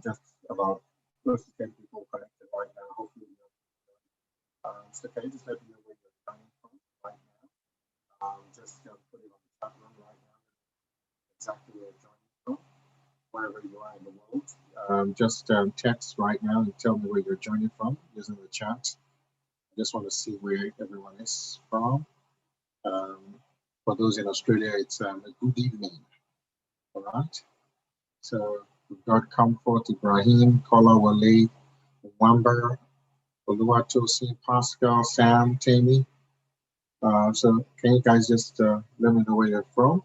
just about close to 10 people connected right now. Hopefully, so can you just let me know where you're coming from right now? Just put it on the chat room right now, exactly where you're joining from, wherever you are in the world. Just text right now and tell me where you're joining from using the chat. I just want to see where everyone is from. For those in Australia, it's a good evening. All right. So we've got Comfort, Ibrahim, Kola Wale, Wamba, Oluwatosin, Pascal, Sam, Tammy. So can you guys just let me know where you're from?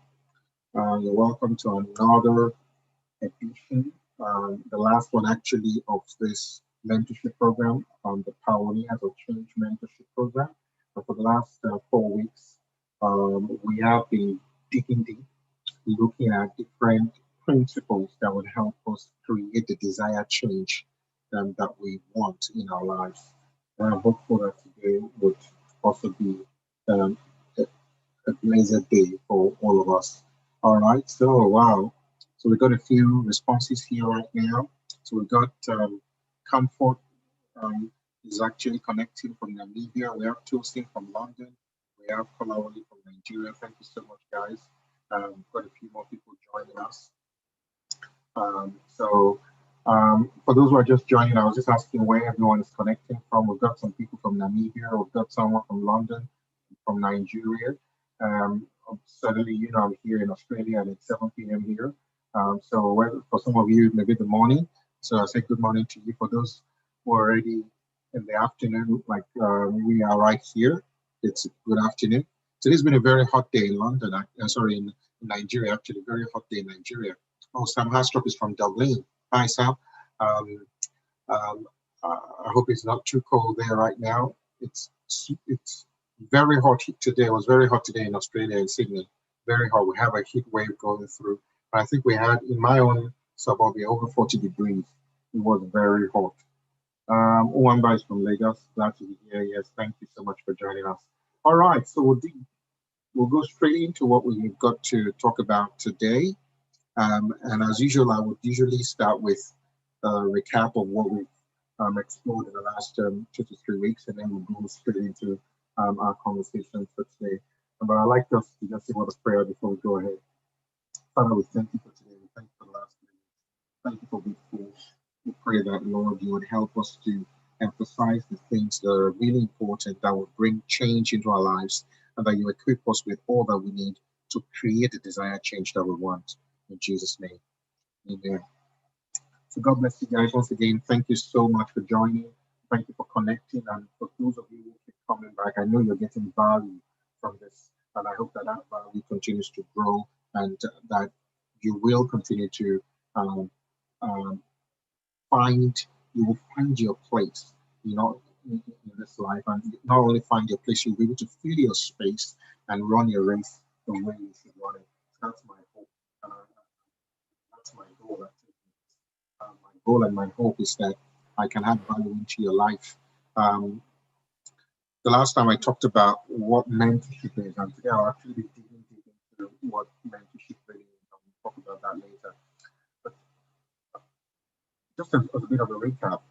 You're welcome to another edition, the last one actually of this mentorship program, the Pioneers of Change mentorship program. And for the last 4 weeks, we have been digging deep, looking at different principles that would help us create the desired change that we want in our lives. And I'm hopeful that today would also be a, a blessed day for all of us. All right, so wow. So we got a few responses here right now. So we got Comfort is actually connecting from Namibia. We have Toasting from London. We have Kolawole from Nigeria. Thank you so much, guys. Got a few more people joining us. For those who are just joining, I was just asking where everyone is connecting from. We've got some people from Namibia. We've got someone from London, from Nigeria. Suddenly, you know, I'm here in Australia and it's 7 p.m. here. For some of you, maybe the morning. So I say good morning to you. For those who are already in the afternoon, like we are right here, it's good afternoon. So this has been a very hot day in London. In Nigeria, actually, very hot day in Nigeria. Oh, Sam Hastrop is from Dublin. Hi, Sam. I hope it's not too cold there right now. It's very hot today. It was very hot today in Australia and Sydney. Very hot. We have a heat wave going through. But I think we had in my own suburb over 40 degrees. It was very hot. Uwamba is from Lagos. Glad to be here. Yes, thank you so much for joining us. All right, so we'll go straight into what we've got to talk about today. And as usual, I would usually start with a recap of what we've explored in the last 2 to 3 weeks, and then we'll go straight into our conversation for today. But I'd like us to just say a word of prayer before we go ahead. Father, we thank you for today. We thank you for the last 3 weeks. Thank you for being full. We pray that, Lord, you would help us to emphasize the things that are really important that will bring change into our lives, and that you equip us with all that we need to create the desired change that we want. In Jesus' name, amen. So God bless you guys once again. Thank you so much for joining. Thank you for connecting. And for those of you who keep coming back, I know you're getting value from this. And I hope that that value continues to grow and that you will continue to you will find your place, you know, in this life. And not only find your place, you'll be able to fill your space and run your race the way you should run it. That's my hope. That's my goal. My goal and my hope is that I can add value into your life. The last time I talked about what mentorship is, and today I'll actually be digging deep into what mentorship really is. I'll talk about that later. But just a bit of a recap.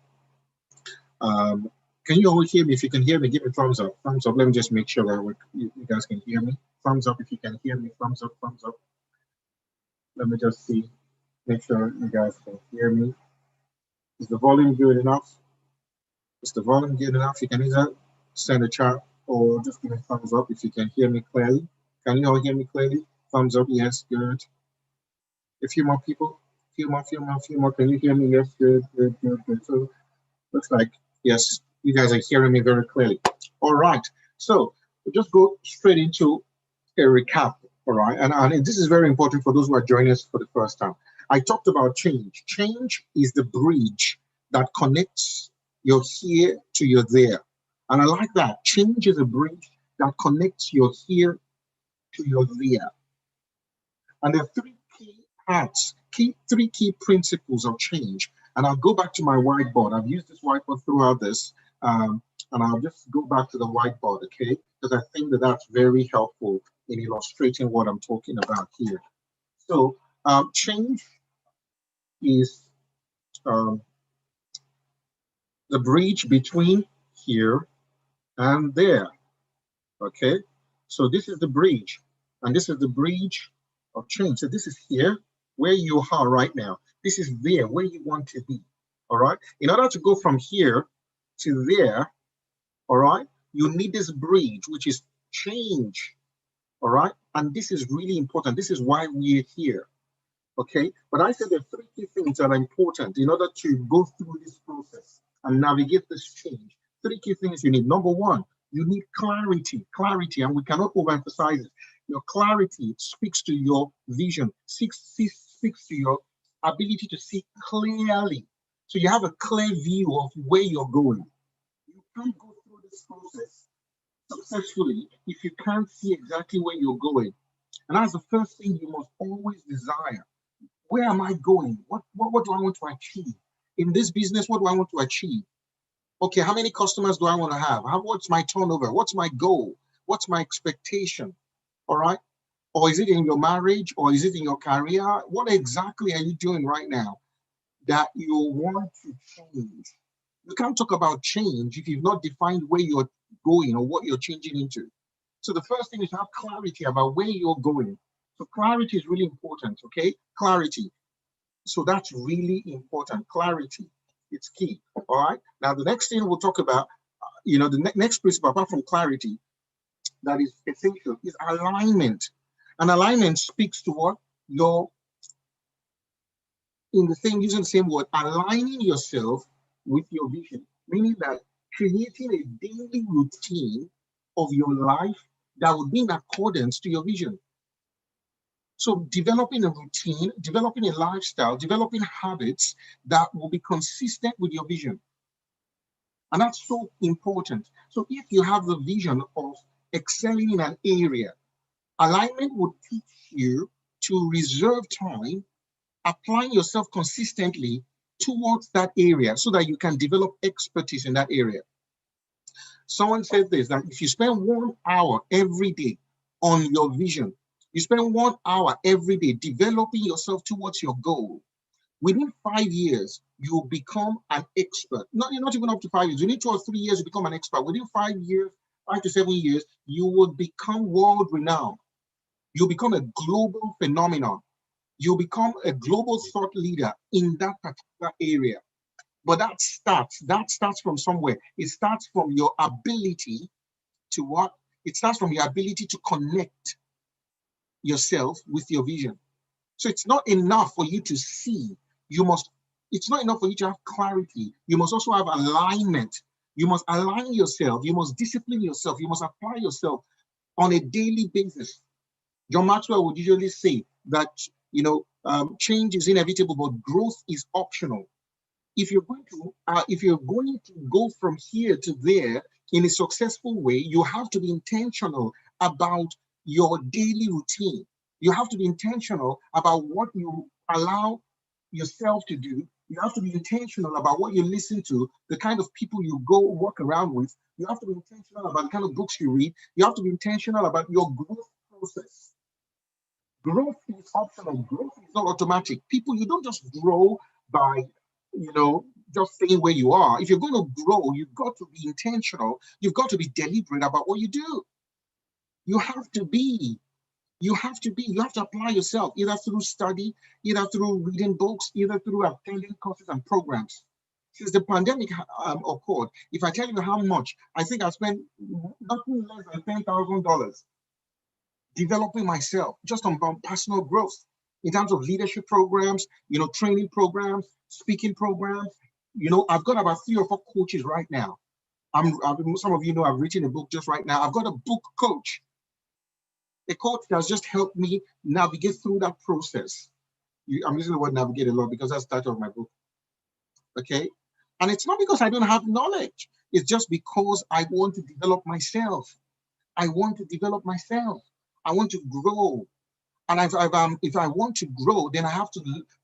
Can you all hear me? If you can hear me, give me thumbs up. Thumbs up. Let me just make sure that you guys can hear me. Thumbs up if you can hear me. Thumbs up. Thumbs up. Let me just see. Make sure you guys can hear me. Is the volume good enough? Is the volume good enough? You can either send a chat or just give me a thumbs up if you can hear me clearly. Can you all hear me clearly? Thumbs up, yes, good. A few more people, few more. Can you hear me? Yes, good. So looks like, yes, you guys are hearing me very clearly. All right, so we'll just go straight into a recap, all right? And this is very important for those who are joining us for the first time. I talked about change. Change is the bridge that connects your here to your there. And I like that. Change is a bridge that connects your here to your there. And there are three key parts, three key principles of change. And I'll go back to my whiteboard. I've used this whiteboard throughout this. And I'll just go back to the whiteboard, okay? Because I think that that's very helpful in illustrating what I'm talking about here. So change is um, the bridge between here and there. Okay, so this is the bridge, and this is the bridge of change. So this is here where you are right now. This is there where you want to be. All right. In order to go from here to there, all right, you need this bridge, which is change. All right, and this is really important. This is why we're here. Okay, but I said there are three key things that are important in order to go through this process and navigate this change. Three key things you need. Number one, you need clarity. Clarity, and we cannot overemphasize it. Your clarity speaks to your vision, speaks to your ability to see clearly. So you have a clear view of where you're going. You can't go through this process successfully if you can't see exactly where you're going. And that's the first thing you must always desire. Where am I going? What do I want to achieve? In this business, what do I want to achieve? Okay, how many customers do I want to have? What's my turnover? What's my goal? What's my expectation? All right. Or is it in your marriage, or is it in your career? What exactly are you doing right now that you want to change? You can't talk about change if you've not defined where you're going or what you're changing into. So the first thing is to have clarity about where you're going. So clarity is really important, okay? Clarity. So that's really important. Clarity. It's key. All right. Now, the next thing we'll talk about, the next principle, apart from clarity, that is essential, is alignment. And alignment speaks to what? Using the same word, aligning yourself with your vision, meaning that creating a daily routine of your life that would be in accordance to your vision. So developing a routine, developing a lifestyle, developing habits that will be consistent with your vision. And that's so important. So if you have the vision of excelling in an area, alignment would teach you to reserve time, applying yourself consistently towards that area so that you can develop expertise in that area. Someone said this, that if you spend 1 hour every day on your vision, you spend 1 hour every day developing yourself towards your goal, within 5 years, you will become an expert. You're not even up to 5 years. You need 2 or 3 years to become an expert. Within 5 years, 5 to 7 years, you will become world renowned. You'll become a global phenomenon. You'll become a global thought leader in that particular area. But that starts from somewhere. It starts from your ability to what? It starts from your ability to connect yourself with your vision. So it's not enough for you to see. It's not enough for you to have clarity. You must also have alignment. You must align yourself. You must discipline yourself. You must apply yourself on a daily basis. John Maxwell would usually say that, change is inevitable, but growth is optional. If you're going to go from here to there in a successful way, you have to be intentional about your daily routine. You have to be intentional about what you allow yourself to do. You have to be intentional about what you listen to, the kind of people you go walk around with. You have to be intentional about the kind of books you read. You have to be intentional about your growth process. Growth is optional. Growth is not automatic. People, you don't just grow by, just staying where you are. If you're going to grow, you've got to be intentional. You've got to be deliberate about what you do. You have to apply yourself, either through study, either through reading books, either through attending courses and programs. Since the pandemic occurred, if I tell you how much, I think I spent nothing less than $10,000 developing myself just on personal growth in terms of leadership programs, training programs, speaking programs. I've got about 3 or 4 coaches right now. Some of you know I've written a book just right now. I've got a book coach, a coach that's just helped me navigate through that process. I'm using the word navigate a lot because that's the title of my book. Okay. And it's not because I don't have knowledge. It's just because I want to develop myself. I want to develop myself. I want to grow. And if I want to grow, then I have to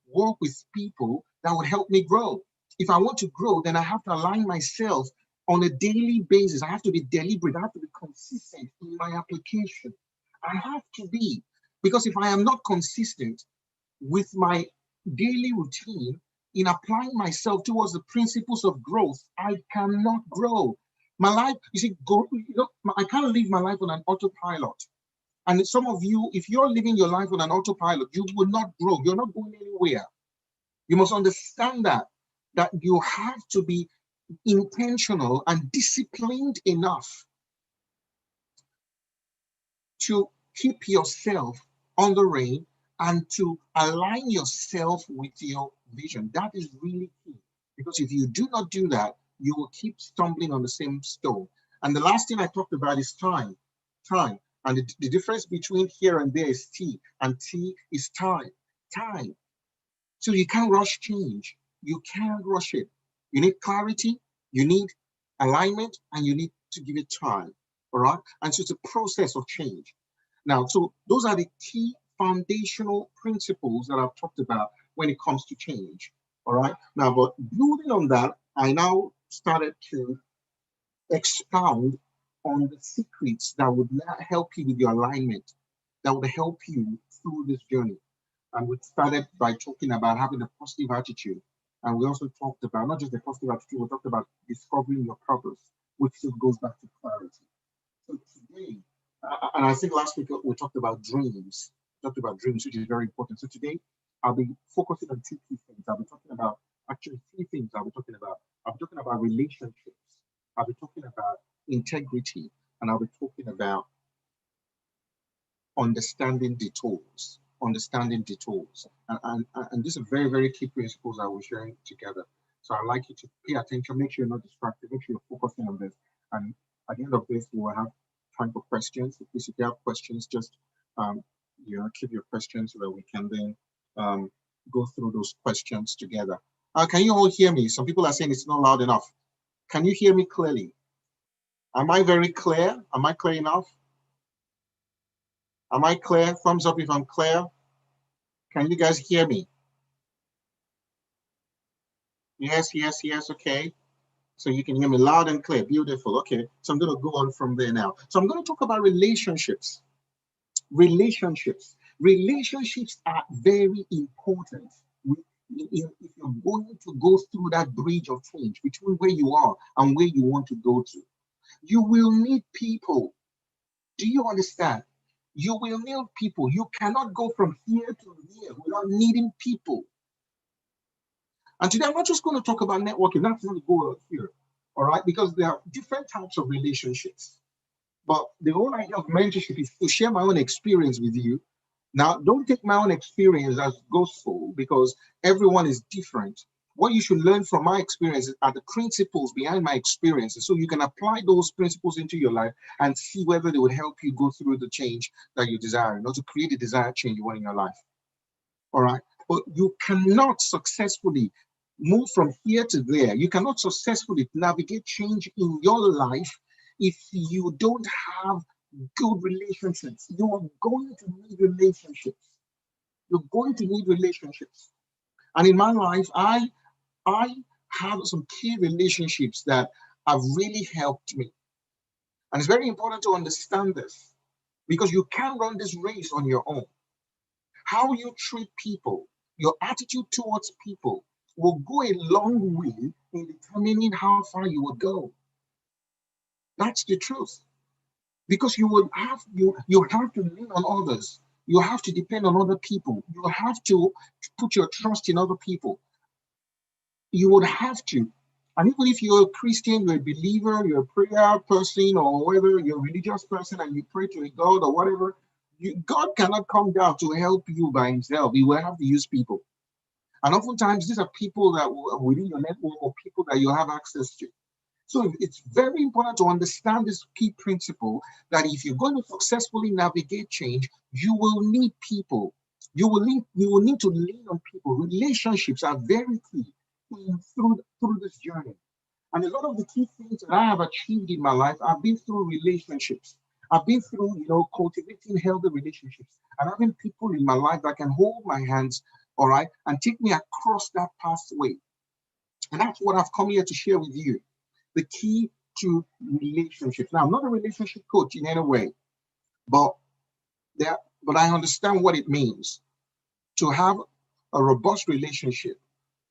work with people that would help me grow. If I want to grow, then I have to align myself on a daily basis. I have to be deliberate. I have to be consistent in my application. I have to be, because if I am not consistent with my daily routine, in applying myself towards the principles of growth, I cannot grow. My life, you see, I can't live my life on an autopilot. And some of you, if you're living your life on an autopilot, you will not grow. You're not going anywhere. You must understand that you have to be intentional and disciplined enough to keep yourself on the rein and to align yourself with your vision. That is really key. Because if you do not do that, you will keep stumbling on the same stone. And the last thing I talked about is time. Time. And the difference between here and there is T, and T is time. Time. So you can't rush change. You can't rush it. You need clarity, you need alignment, and you need to give it time. All right. And so it's a process of change. Now, so those are the key foundational principles that I've talked about when it comes to change. All right. Now, but building on that, I now started to expound on the secrets that would help you with your alignment, that would help you through this journey. And we started by talking about having a positive attitude. And we also talked about not just the positive attitude, we talked about discovering your purpose, which still goes back to clarity. So today, and I think last week we talked about dreams, which is very important. So today, I'll be focusing on two key things. I'll be talking about actually three things I'll be talking about. I'll be talking about relationships. I'll be talking about integrity, and I'll be talking about understanding the tools. And these are very, very key principles that we're sharing together. So I'd like you to pay attention, make sure you're not distracted, make sure you're focusing on this. And at the end of this, we will have time for questions. If you have questions, just keep your questions so that we can then go through those questions together. Can you all hear me? Some people are saying it's not loud enough. Can you hear me clearly? Am I very clear? Am I clear enough? Am I clear? Thumbs up if I'm clear. Can you guys hear me? Yes, okay. So you can hear me loud and clear. Beautiful. Okay. So I'm going to go on from there now. So I'm going to talk about relationships. Relationships are very important. If you're going to go through that bridge of change between where you are and where you want to go to, you will need people. Do you understand? You will need people. You cannot go from here to here without needing people. And today I'm not just going to talk about networking. That's not the goal here, all right? Because there are different types of relationships. But the whole idea of mentorship is to share my own experience with you. Now, don't take my own experience as gospel because everyone is different. What you should learn from my experiences are the principles behind my experiences, so you can apply those principles into your life and see whether they would help you go through the change that you desire, not to create the desired change you want in your life. All right? But you cannot successfully move from here to there. You cannot successfully navigate change in your life if you don't have good relationships. You are going to need relationships. You're going to need relationships. And in my life, I have some key relationships that have really helped me. And it's very important to understand this because you can't run this race on your own. How you treat people, your attitude towards people will go a long way in determining how far you will go. That's the truth. Because you have to lean on others. You have to depend on other people. You have to put your trust in other people. You would have to. And even if you're a Christian, you're a believer, you're a prayer person, or whether you're a religious person and you pray to a God or whatever, God cannot come down to help you by himself. He will have to use people. And oftentimes, these are people that are within your network or people that you have access to. So it's very important to understand this key principle that if you're going to successfully navigate change, you will need people. You will need to lean on people. Relationships are very key through this journey. And a lot of the key things that I have achieved in my life, I've been through relationships. I've been through, cultivating healthy relationships and having people in my life that can hold my hands, all right, and take me across that pathway. And that's what I've come here to share with you. The key to relationships. Now, I'm not a relationship coach in any way, but I understand what it means to have a robust relationship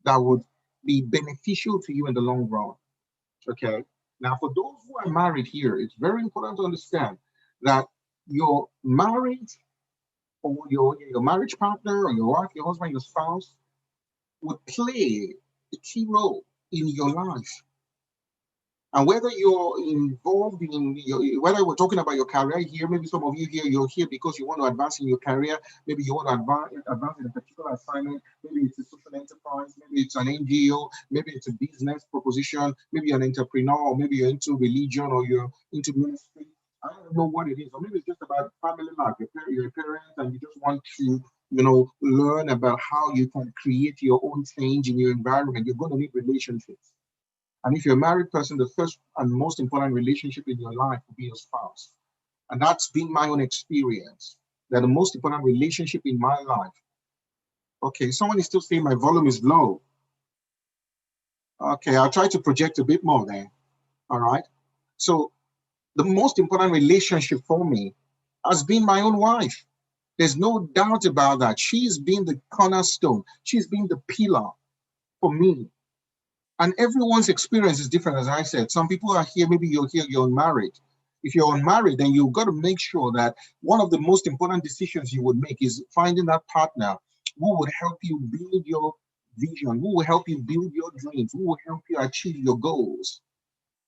that would be beneficial to you in the long run. Okay. Now, for those who are married here, it's very important to understand that your marriage or your marriage partner or your wife, your husband, your spouse would play a key role in your life. And whether you're involved in whether we're talking about your career here, maybe some of you here, you're here because you want to advance in your career, maybe you want to advance in a particular assignment, maybe it's a social enterprise, maybe it's an NGO, maybe it's a business proposition, maybe you're an entrepreneur, or maybe you're into religion or you're into ministry. I don't know what it is, or maybe it's just about family life. You're a parent and you just want to, learn about how you can create your own change in your environment. You're going to need relationships. And if you're a married person, the first and most important relationship in your life will be your spouse. And that's been my own experience. That the most important relationship in my life. Okay, someone is still saying my volume is low. Okay, I'll try to project a bit more there. All right. So the most important relationship for me has been my own wife. There's no doubt about that. She's been the cornerstone. She's been the pillar for me. And everyone's experience is different, as I said. Some people are here, maybe you're here, you're unmarried. If you're unmarried, then you've got to make sure that one of the most important decisions you would make is finding that partner who would help you build your vision, who will help you build your dreams, who will help you achieve your goals.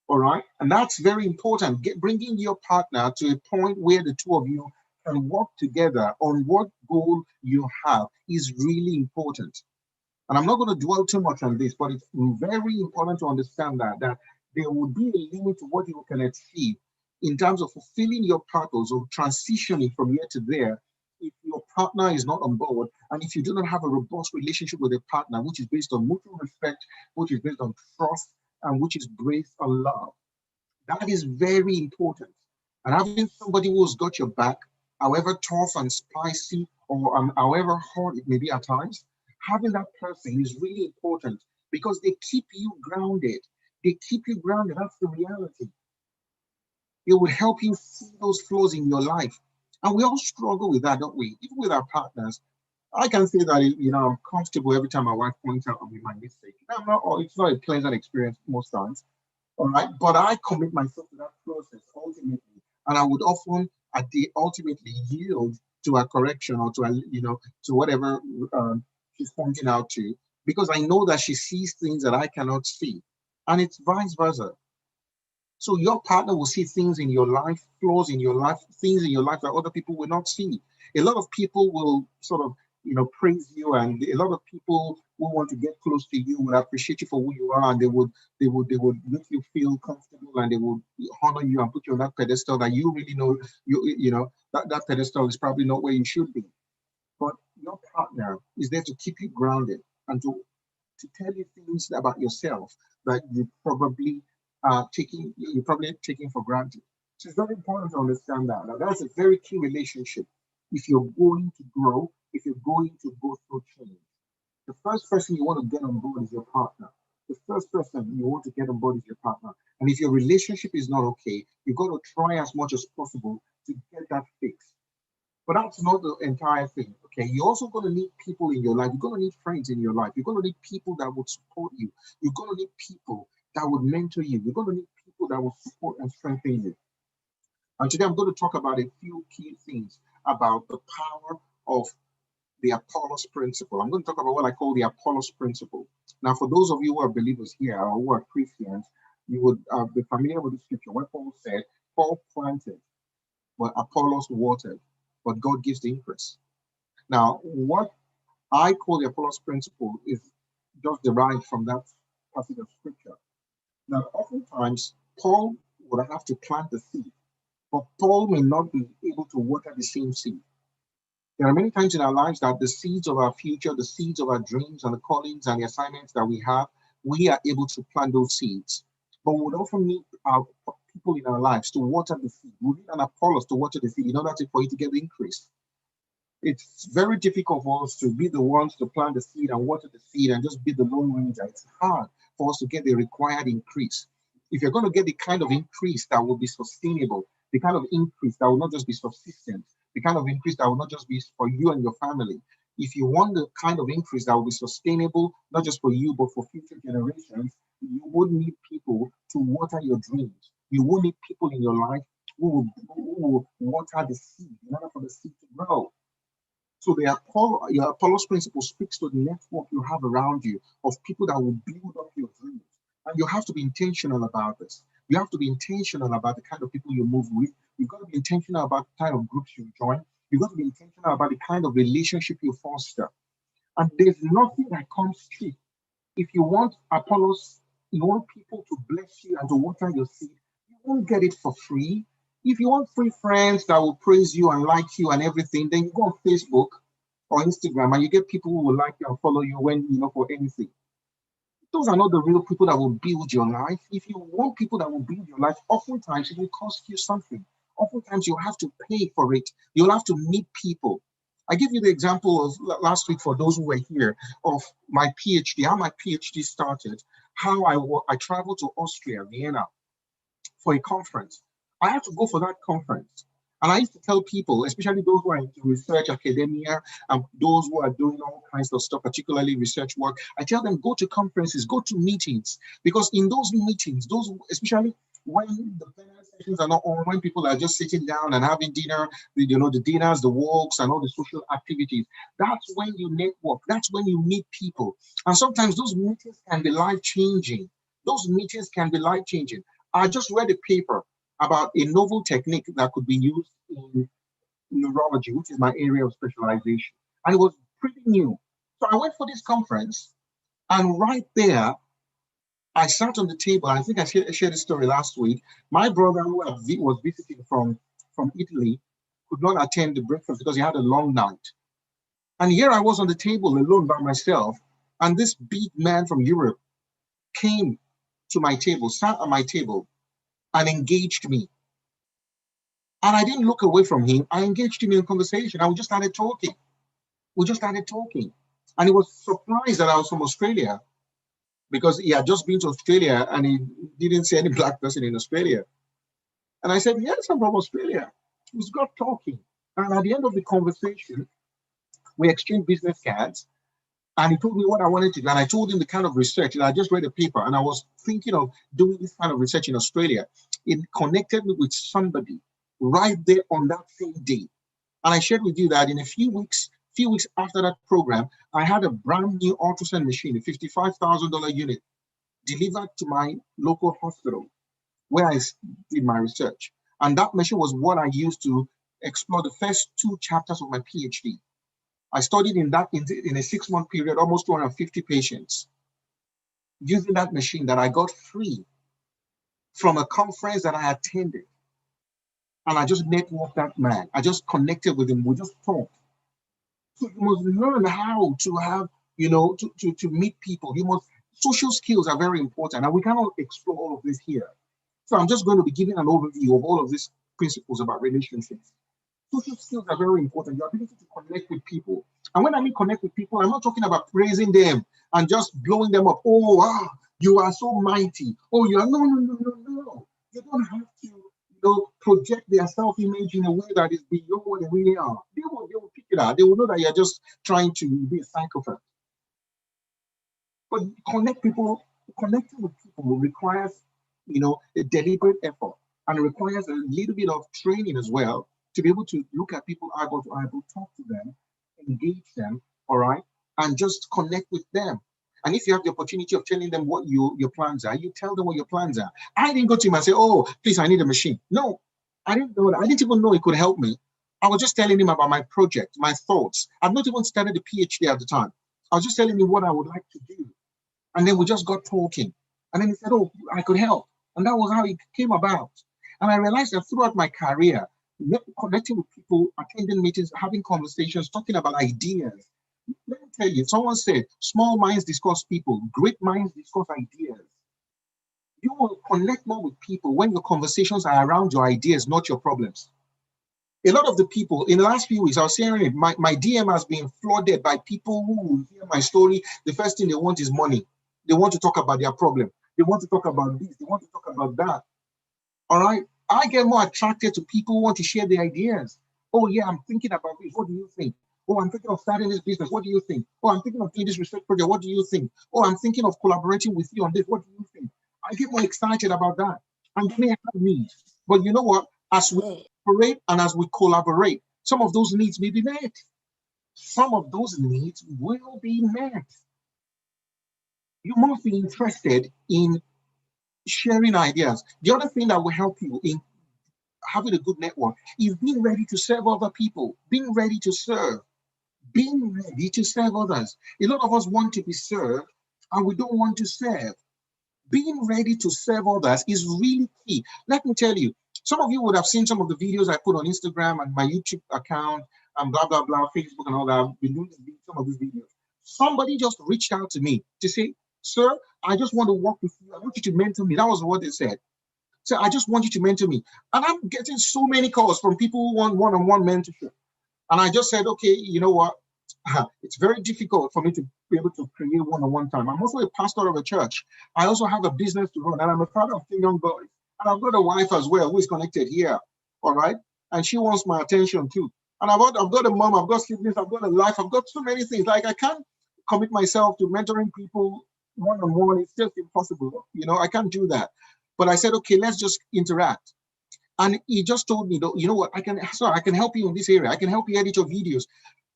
All right. And that's very important. Bringing your partner to a point where the two of you can work together on what goal you have is really important. And I'm not going to dwell too much on this, but it's very important to understand that there will be a limit to what you can achieve in terms of fulfilling your purpose or transitioning from here to there if your partner is not on board and if you do not have a robust relationship with a partner, which is based on mutual respect, which is based on trust, and which is based on love. That is very important. And having somebody who's got your back, however tough and spicy or however hard it may be at times, having that person is really important because they keep you grounded. They keep you grounded. That's the reality. It will help you see those flaws in your life. And we all struggle with that, don't we? Even with our partners. I can say that, I'm comfortable every time my wife points out on me my mistake. It's not a pleasant experience most times. All right. But I commit myself to that process ultimately. And I would often ultimately yield to a correction or to whatever she's pointing out to, because I know that she sees things that I cannot see. And it's vice versa. So your partner will see things in your life, flaws in your life, things in your life that other people will not see. A lot of people will sort of, praise you, and a lot of people who want to get close to you will appreciate you for who you are, and they would make you feel comfortable, and they would honor you and put you on that pedestal that you really know that pedestal is probably not where you should be. But your partner is there to keep you grounded and to tell you things about yourself that you're probably taking for granted. So it's very important to understand that. Now, that's a very key relationship if you're going to grow, if you're going to go through change. The first person you want to get on board is your partner. The first person you want to get on board is your partner. And if your relationship is not okay, you've got to try as much as possible to get that fixed. But that's not the entire thing. Okay, you're also going to need people in your life. You're going to need friends in your life. You're going to need people that would support you. You're going to need people that would mentor you. You're going to need people that will support and strengthen you. And today I'm going to talk about a few key things about the power of the Apollos principle. I'm going to talk about what I call the Apollos principle. Now, for those of you who are believers here or who are Christians, you would be familiar with the scripture where Paul said, Paul planted, but Apollos watered, but God gives the increase. Now, what I call the Apollos principle is just derived from that passage of scripture. Now, oftentimes, Paul would have to plant the seed, but Paul may not be able to water the same seed. There are many times in our lives that the seeds of our future, the seeds of our dreams and the callings and the assignments that we have, we are able to plant those seeds. But we would often need our people in our lives to water the seed. We need an Apollos to water the seed in order for it to get the increase. It's very difficult for us to be the ones to plant the seed and water the seed and just be the lone ranger. It's hard for us to get the required increase. If you're going to get the kind of increase that will be sustainable, the kind of increase that will not just be subsistent, the kind of increase that will not just be for you and your family, if you want the kind of increase that will be sustainable, not just for you, but for future generations, you would need people to water your dreams. You will need people in your life who will water the seed in order for the seed to grow. So your Apollos principle speaks to the network you have around you of people that will build up your dreams. And you have to be intentional about this. You have to be intentional about the kind of people you move with. You've got to be intentional about the kind of groups you join. You've got to be intentional about the kind of relationship you foster. And there's nothing that comes cheap. If you want Apollos, you want people to bless you and to water your seed, you won't get it for free. If you want free friends that will praise you and like you and everything, then you go on Facebook or Instagram and you get people who will like you and follow you when for anything. Those are not the real people that will build your life. If you want people that will build your life, oftentimes it will cost you something. Oftentimes you'll have to pay for it. You'll have to meet people. I give you the example of last week for those who were here of my PhD, how my PhD started, how I traveled to Austria, Vienna, for a conference. I had to go for that conference. And I used to tell people, especially those who are into research, academia, and those who are doing all kinds of stuff, particularly research work, I tell them, go to conferences, go to meetings. Because in those meetings, especially when the plenary sessions are not on, when people are just sitting down and having dinner, the dinners, the walks, and all the social activities, that's when you network. That's when you meet people. And sometimes those meetings can be life-changing. Those meetings can be life-changing. I just read a paper about a novel technique that could be used in neurology, which is my area of specialization. And it was pretty new. So I went for this conference, and right there, I sat on the table. I think I shared this story last week. My brother, who was visiting from Italy, could not attend the breakfast because he had a long night. And here I was on the table alone by myself, and this big man from Europe came to my table, sat at my table, and engaged me. And I didn't look away from him. I engaged him in a conversation. We just started talking. And he was surprised that I was from Australia because he had just been to Australia and he didn't see any black person in Australia. And I said, yes, I'm from Australia. We got talking. And at the end of the conversation, we exchanged business cards. And he told me what I wanted to do. And I told him the kind of research. And I just read a paper. And I was thinking of doing this kind of research in Australia. It connected me with somebody right there on that same day. And I shared with you that in a few weeks after that program, I had a brand new ultrasound machine, a $55,000 unit, delivered to my local hospital where I did my research. And that machine was what I used to explore the first 2 chapters of my PhD. I studied in a 6-month period, almost 250 patients, using that machine that I got free from a conference that I attended. And I just networked that man. I just connected with him. We just talked. So you must learn how to have, to meet people. Social skills are very important, and we cannot explore all of this here. So I'm just going to be giving an overview of all of these principles about relationships. Social skills are very important. Your ability to connect with people. And when I mean connect with people, I'm not talking about praising them and just blowing them up. Oh, wow, you are so mighty. Oh, you are no. You don't have to, project their self-image in a way that is beyond what they really are. They will pick it out. They will know that you're just trying to be a psychopath. But connecting with people requires, a deliberate effort, and it requires a little bit of training as well to be able to look at people eyeball to eyeball, talk to them, engage them, all right, and just connect with them. And if you have the opportunity of telling them what your plans are, you tell them what your plans are. I didn't go to him and say, oh, please, I need a machine. No, I didn't know that. I didn't even know it could help me. I was just telling him about my project, my thoughts. I've not even started the PhD at the time. I was just telling him what I would like to do. And then we just got talking. And then he said, oh, I could help. And that was how it came about. And I realized that throughout my career, connecting with people, attending meetings, having conversations, talking about ideas. Let me tell you, someone said, small minds discuss people, great minds discuss ideas. You will connect more with people when your conversations are around your ideas, not your problems. A lot of the people, in the last few weeks, I was saying it, my DM has been flooded by people who will hear my story. The first thing they want is money. They want to talk about their problem. They want to talk about this. They want to talk about that. All right? I get more attracted to people who want to share their ideas. Oh, yeah, I'm thinking about this. What do you think? Oh, I'm thinking of starting this business. What do you think? Oh, I'm thinking of doing this research project. What do you think? Oh, I'm thinking of collaborating with you on this. What do you think? I get more excited about that. And they may have needs. But you know what? As we cooperate and as we collaborate, some of those needs may be met. Some of those needs will be met. You must be interested in sharing ideas. The other thing that will help you in having a good network is being ready to serve other people, being ready to serve, being ready to serve others. A lot of us want to be served and we don't want to serve. Being ready to serve others is really key. Let me tell you, some of you would have seen some of the videos I put on Instagram and my YouTube account and blah, blah, blah, Facebook and all that. I've been doing some of these videos. Somebody just reached out to me to say, sir, I just want to work with you. I want you to mentor me. That was what they said. So I just want you to mentor me. And I'm getting so many calls from people who want one-on-one mentorship. And I just said, okay, you know what? It's very difficult for me to be able to create one-on-one time. I'm also a pastor of a church. I also have a business to run, and I'm a father of 2 young boys. And I've got a wife as well who is connected here, all right? And she wants my attention too. And I've got a mom, I've got siblings, I've got a life, I've got so many things. Like I can't commit myself to mentoring people one-on-one. It's just impossible. You know, I can't do that. But I said, okay, let's just interact. And he just told me, you know what, I can help you in this area. I can help you edit your videos.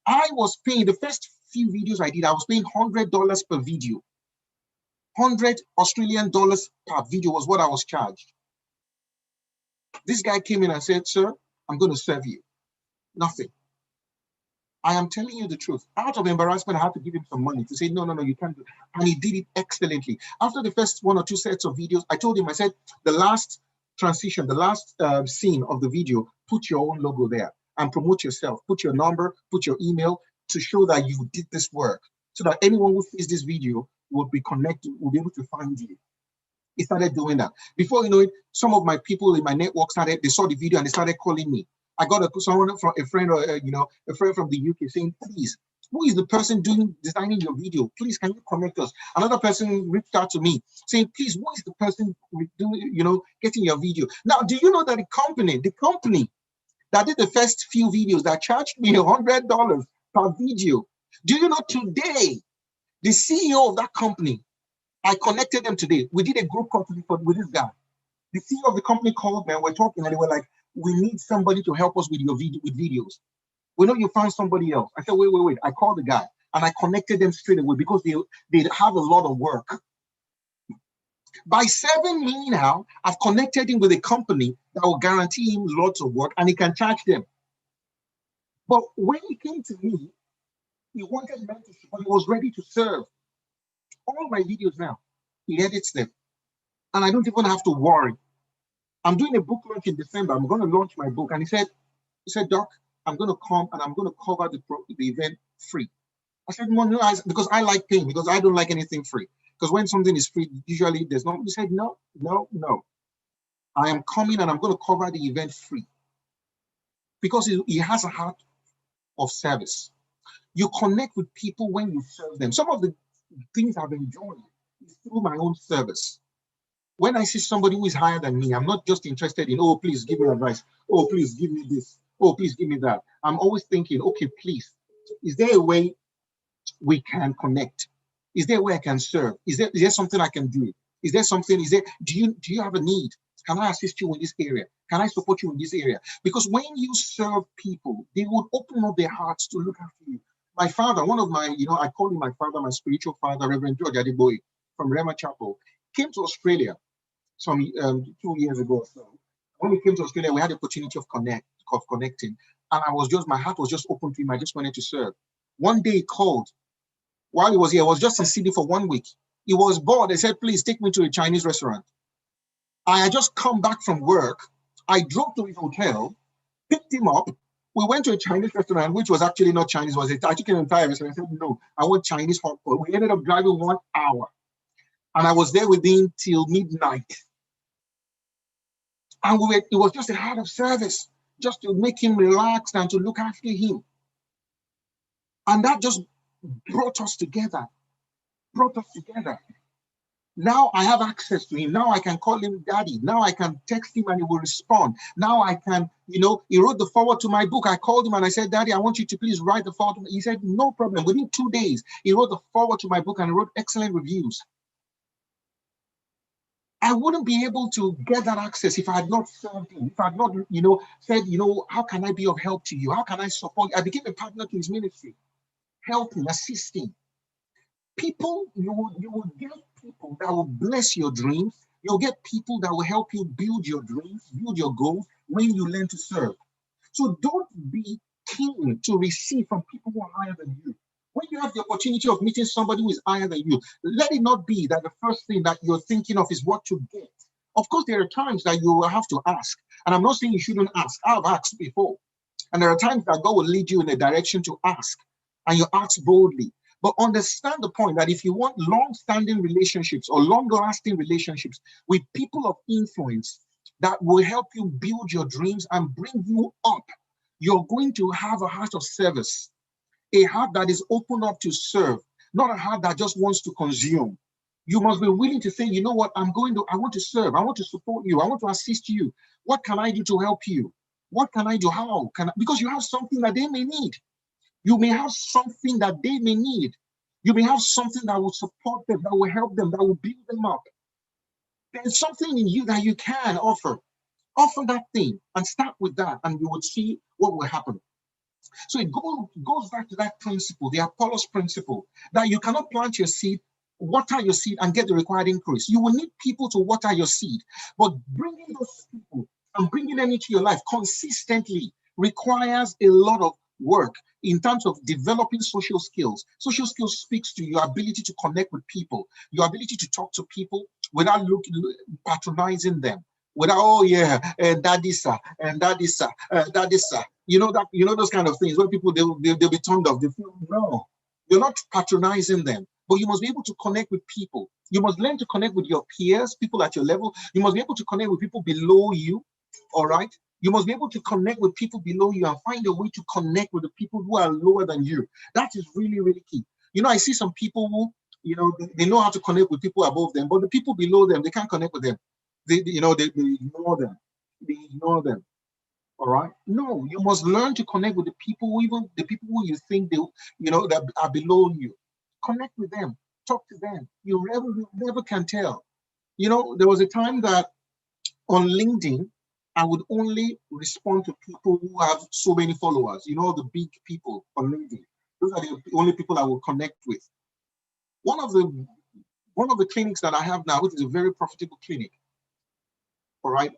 I was paying, the first few videos I did, I was paying $100 per video. 100 Australian dollars per video was what I was charged. This guy came in and said, sir, I'm going to serve you. Nothing. I am telling you the truth. Out of embarrassment, I had to give him some money to say, no, you can't do it. And he did it excellently. After the first 1 or 2 sets of videos, I told him, I said, the last transition, the last scene of the video, put your own logo there and promote yourself. Put your number, put your email to show that you did this work so that anyone who sees this video will be connected, will be able to find you. He started doing that. Before you know it, some of my people in my network they saw the video and they started calling me. I got someone from a friend, a friend from the UK saying, please, who is the person designing your video? Please, can you connect us? Another person reached out to me saying, please, who is the person getting your video? Now, do you know that the company that did the first few videos that charged me $100 per video, do you know today, the CEO of that company, I connected them today. We did a group call with this guy. The CEO of the company called me and we're talking and they were like, we need somebody to help us with your videos. We know you found somebody else. I said, wait. I called the guy and I connected them straight away because they have a lot of work. By 7 me now, I've connected him with a company that will guarantee him lots of work and he can charge them. But when he came to me, he wanted mentorship, but he was ready to serve. All my videos now, he edits them. And I don't even have to worry. I'm doing a book launch in December. I'm going to launch my book. And he said, Doc, I'm going to come and I'm going to cover the event free. I said, no, because I like paying, because I don't like anything free. Because when something is free, usually there's no. He said, no. I am coming and I'm going to cover the event free. Because he has a heart of service. You connect with people when you serve them. Some of the things I've enjoyed is through my own service. When I see somebody who is higher than me, I'm not just interested in, oh, please give me advice. Oh, please give me this. Oh, please give me that. I'm always thinking, okay, please, is there a way we can connect? Is there a way I can serve? Is there something I can do? Do you have a need? Can I assist you in this area? Can I support you in this area? Because when you serve people, they would open up their hearts to look after you. My father, one of my, I call him my father, my spiritual father, Reverend George Adeboye from Rema Chapel, came to Australia some 2 years ago or so. When we came to Australia, we had the opportunity of connecting. And my heart was just open to him. I just wanted to serve. One day he called. While he was here, I was just in Sydney for 1 week. He was bored. He said, please take me to a Chinese restaurant. I had just come back from work. I drove to his hotel, picked him up. We went to a Chinese restaurant, which was actually not Chinese. I took an entire restaurant. I said, no, I want Chinese hot pot. We ended up driving 1 hour. And I was there with him till midnight. And it was just a heart of service, just to make him relax and to look after him. And that just brought us together. Now I have access to him. Now I can call him daddy. Now I can text him and he will respond. Now I can, he wrote the foreword to my book. I called him and I said, Daddy, I want you to please write the foreword to me. He said, no problem. Within 2 days, he wrote the foreword to my book and he wrote excellent reviews. I wouldn't be able to get that access if I had not served him, if I had not, said, how can I be of help to you? How can I support you? I became a partner to his ministry, helping, assisting. People, you will get people that will bless your dreams. You'll get people that will help you build your dreams, build your goals when you learn to serve. So don't be keen to receive from people who are higher than you. When you have the opportunity of meeting somebody who is higher than you, let it not be that the first thing that you're thinking of is what to get. Of course, there are times that you will have to ask. And I'm not saying you shouldn't ask. I've asked before. And there are times that God will lead you in a direction to ask. And you ask boldly. But understand the point that if you want long-standing relationships or long-lasting relationships with people of influence that will help you build your dreams and bring you up, you're going to have a heart of service, a heart that is open up to serve, not a heart that just wants to consume. You must be willing to say, you know what, I want to serve, I want to support you, I want to assist you. What can I do to help you? What can I do? How can I? Because you have something that they may need. You may have something that they may need. You may have something that will support them, that will help them, that will build them up. There's something in you that you can offer. Offer that thing and start with that, and you would see what will happen. So it goes back to that principle, the Apollos principle, that you cannot plant your seed, water your seed, and get the required increase. You will need people to water your seed, but bringing those people and bringing them into your life consistently requires a lot of work in terms of developing social skills. Social skills speaks to your ability to connect with people, your ability to talk to people without patronizing them. Without, oh yeah, and that is and that is that is those kind of things where people they'll be turned off. They feel no, you're not patronizing them, but you must be able to connect with people. You must learn to connect with your peers, people at your level. You must be able to connect with people below you. All right. You must be able to connect with people below you and find a way to connect with the people who are lower than you. That is really, really key. I see some people who, they know how to connect with people above them, but the people below them, they can't connect with them. They ignore them. They ignore them. All right. No, you must learn to connect with the people, even the people who you think that are below you. Connect with them. Talk to them. You never can tell. There was a time that on LinkedIn, I would only respond to people who have so many followers. The big people on LinkedIn. Those are the only people I will connect with. One of the clinics that I have now, which is a very profitable clinic, all right,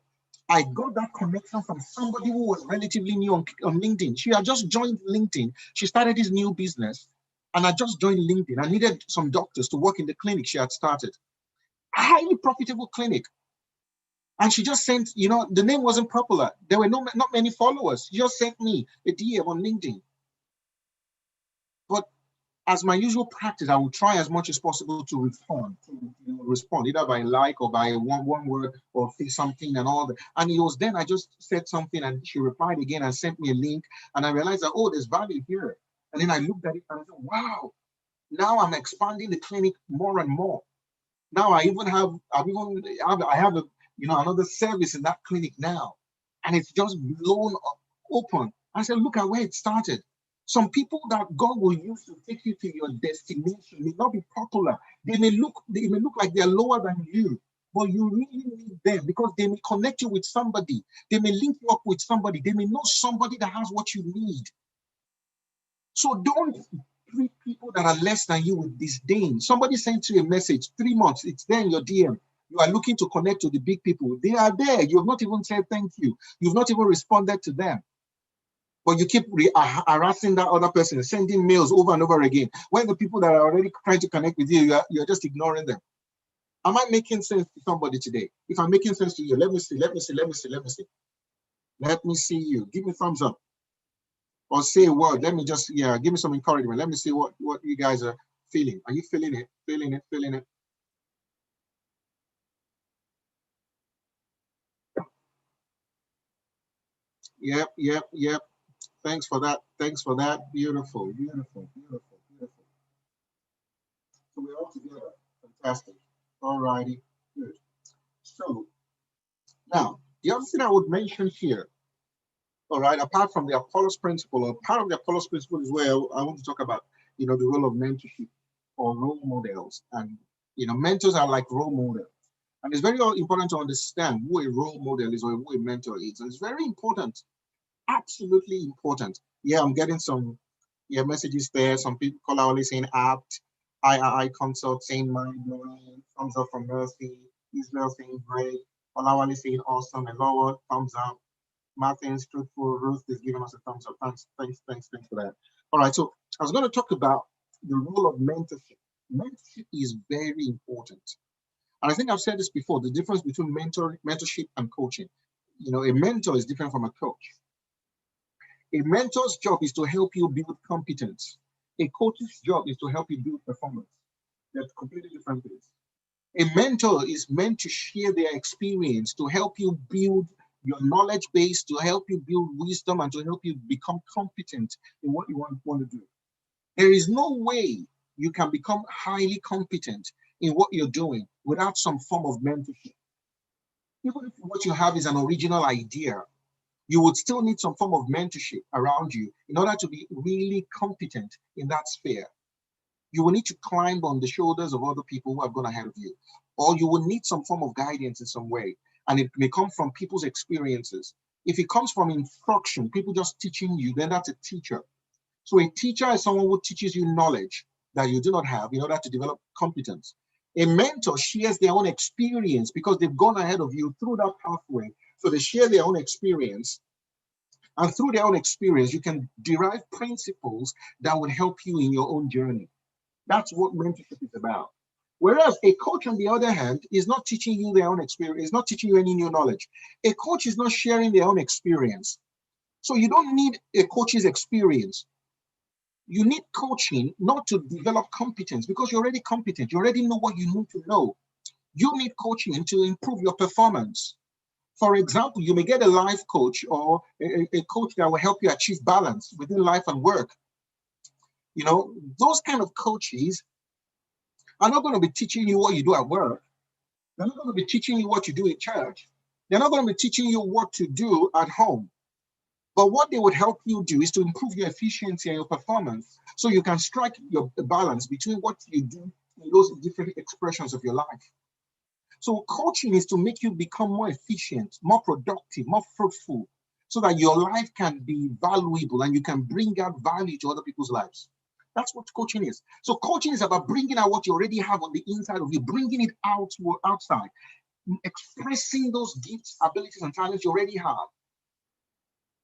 I got that connection from somebody who was relatively new on LinkedIn. She had just joined LinkedIn. She started this new business, and I just joined LinkedIn. I needed some doctors to work in the clinic she had started. A highly profitable clinic. And she just sent, the name wasn't popular. There were not many followers. She just sent me a DM on LinkedIn. But as my usual practice, I will try as much as possible to respond either by like or by one word or say something and all that. And it was then I just said something and she replied again and sent me a link. And I realized that, oh, there's value here. And then I looked at it and I said, wow, now I'm expanding the clinic more and more. Now I have another service in that clinic now. And it's just blown open. I said, look at where it started. Some people that God will use to take you to your destination may not be popular. They may look like they're lower than you, but you really need them because they may connect you with somebody. They may link you up with somebody. They may know somebody that has what you need. So don't treat people that are less than you with disdain. Somebody sent you a message, 3 months, it's there in your DM. You are looking to connect to the big people. They are there. You have not even said thank you. You've not even responded to them. But you keep harassing that other person, sending mails over and over again. When the people that are already trying to connect with you, you're just ignoring them. Am I making sense to somebody today? If I'm making sense to you, let me see. Let me see you. Give me thumbs up. Or say a word. Let me just, give me some encouragement. Let me see what you guys are feeling. Are you feeling it? Feeling it? Feeling it? Yep. Thanks for that. Beautiful, beautiful, beautiful, beautiful. So we're all together. Fantastic. All righty, good. So now, the other thing I would mention here, all right, apart from the Apollos principle, or part of the Apollos principle is where I want to talk about, the role of mentorship or role models. And, mentors are like role models. And it's very important to understand who a role model is or who a mentor is. And it's very important, absolutely important. Yeah, I'm getting some messages there. Some people call out saying apt, I consult saying mind blowing, thumbs up from Mercy, Israel saying great, Olawale saying awesome, and Lord, thumbs up. Martin's truthful, Ruth is giving us a thumbs up. Thanks for that. All right, so I was going to talk about the role of mentorship. Mentorship is very important. And I think I've said this before, the difference between mentorship and coaching. A mentor is different from a coach. A mentor's job is to help you build competence. A coach's job is to help you build performance. They're completely different things. A mentor is meant to share their experience, to help you build your knowledge base, to help you build wisdom, and to help you become competent in what you want to do. There is no way you can become highly competent in what you're doing without some form of mentorship. Even if what you have is an original idea, you would still need some form of mentorship around you in order to be really competent in that sphere. You will need to climb on the shoulders of other people who have gone ahead of you, or you will need some form of guidance in some way. And it may come from people's experiences. If it comes from instruction, people just teaching you, then that's a teacher. So a teacher is someone who teaches you knowledge that you do not have in order to develop competence. A mentor shares their own experience because they've gone ahead of you through that pathway. So they share their own experience. And through their own experience, you can derive principles that will help you in your own journey. That's what mentorship is about. Whereas a coach, on the other hand, is not teaching you their own experience, is not teaching you any new knowledge. A coach is not sharing their own experience. So you don't need a coach's experience. You need coaching not to develop competence because you're already competent. You already know what you need to know. You need coaching to improve your performance. For example, you may get a life coach or a coach that will help you achieve balance within life and work. Those kind of coaches are not going to be teaching you what you do at work. They're not going to be teaching you what you do in church. They're not going to be teaching you what to do at home. But what they would help you do is to improve your efficiency and your performance so you can strike your balance between what you do in those different expressions of your life. So coaching is to make you become more efficient, more productive, more fruitful, so that your life can be valuable and you can bring out value to other people's lives. That's what coaching is. So coaching is about bringing out what you already have on the inside of you, bringing it out outside, expressing those gifts, abilities, and talents you already have.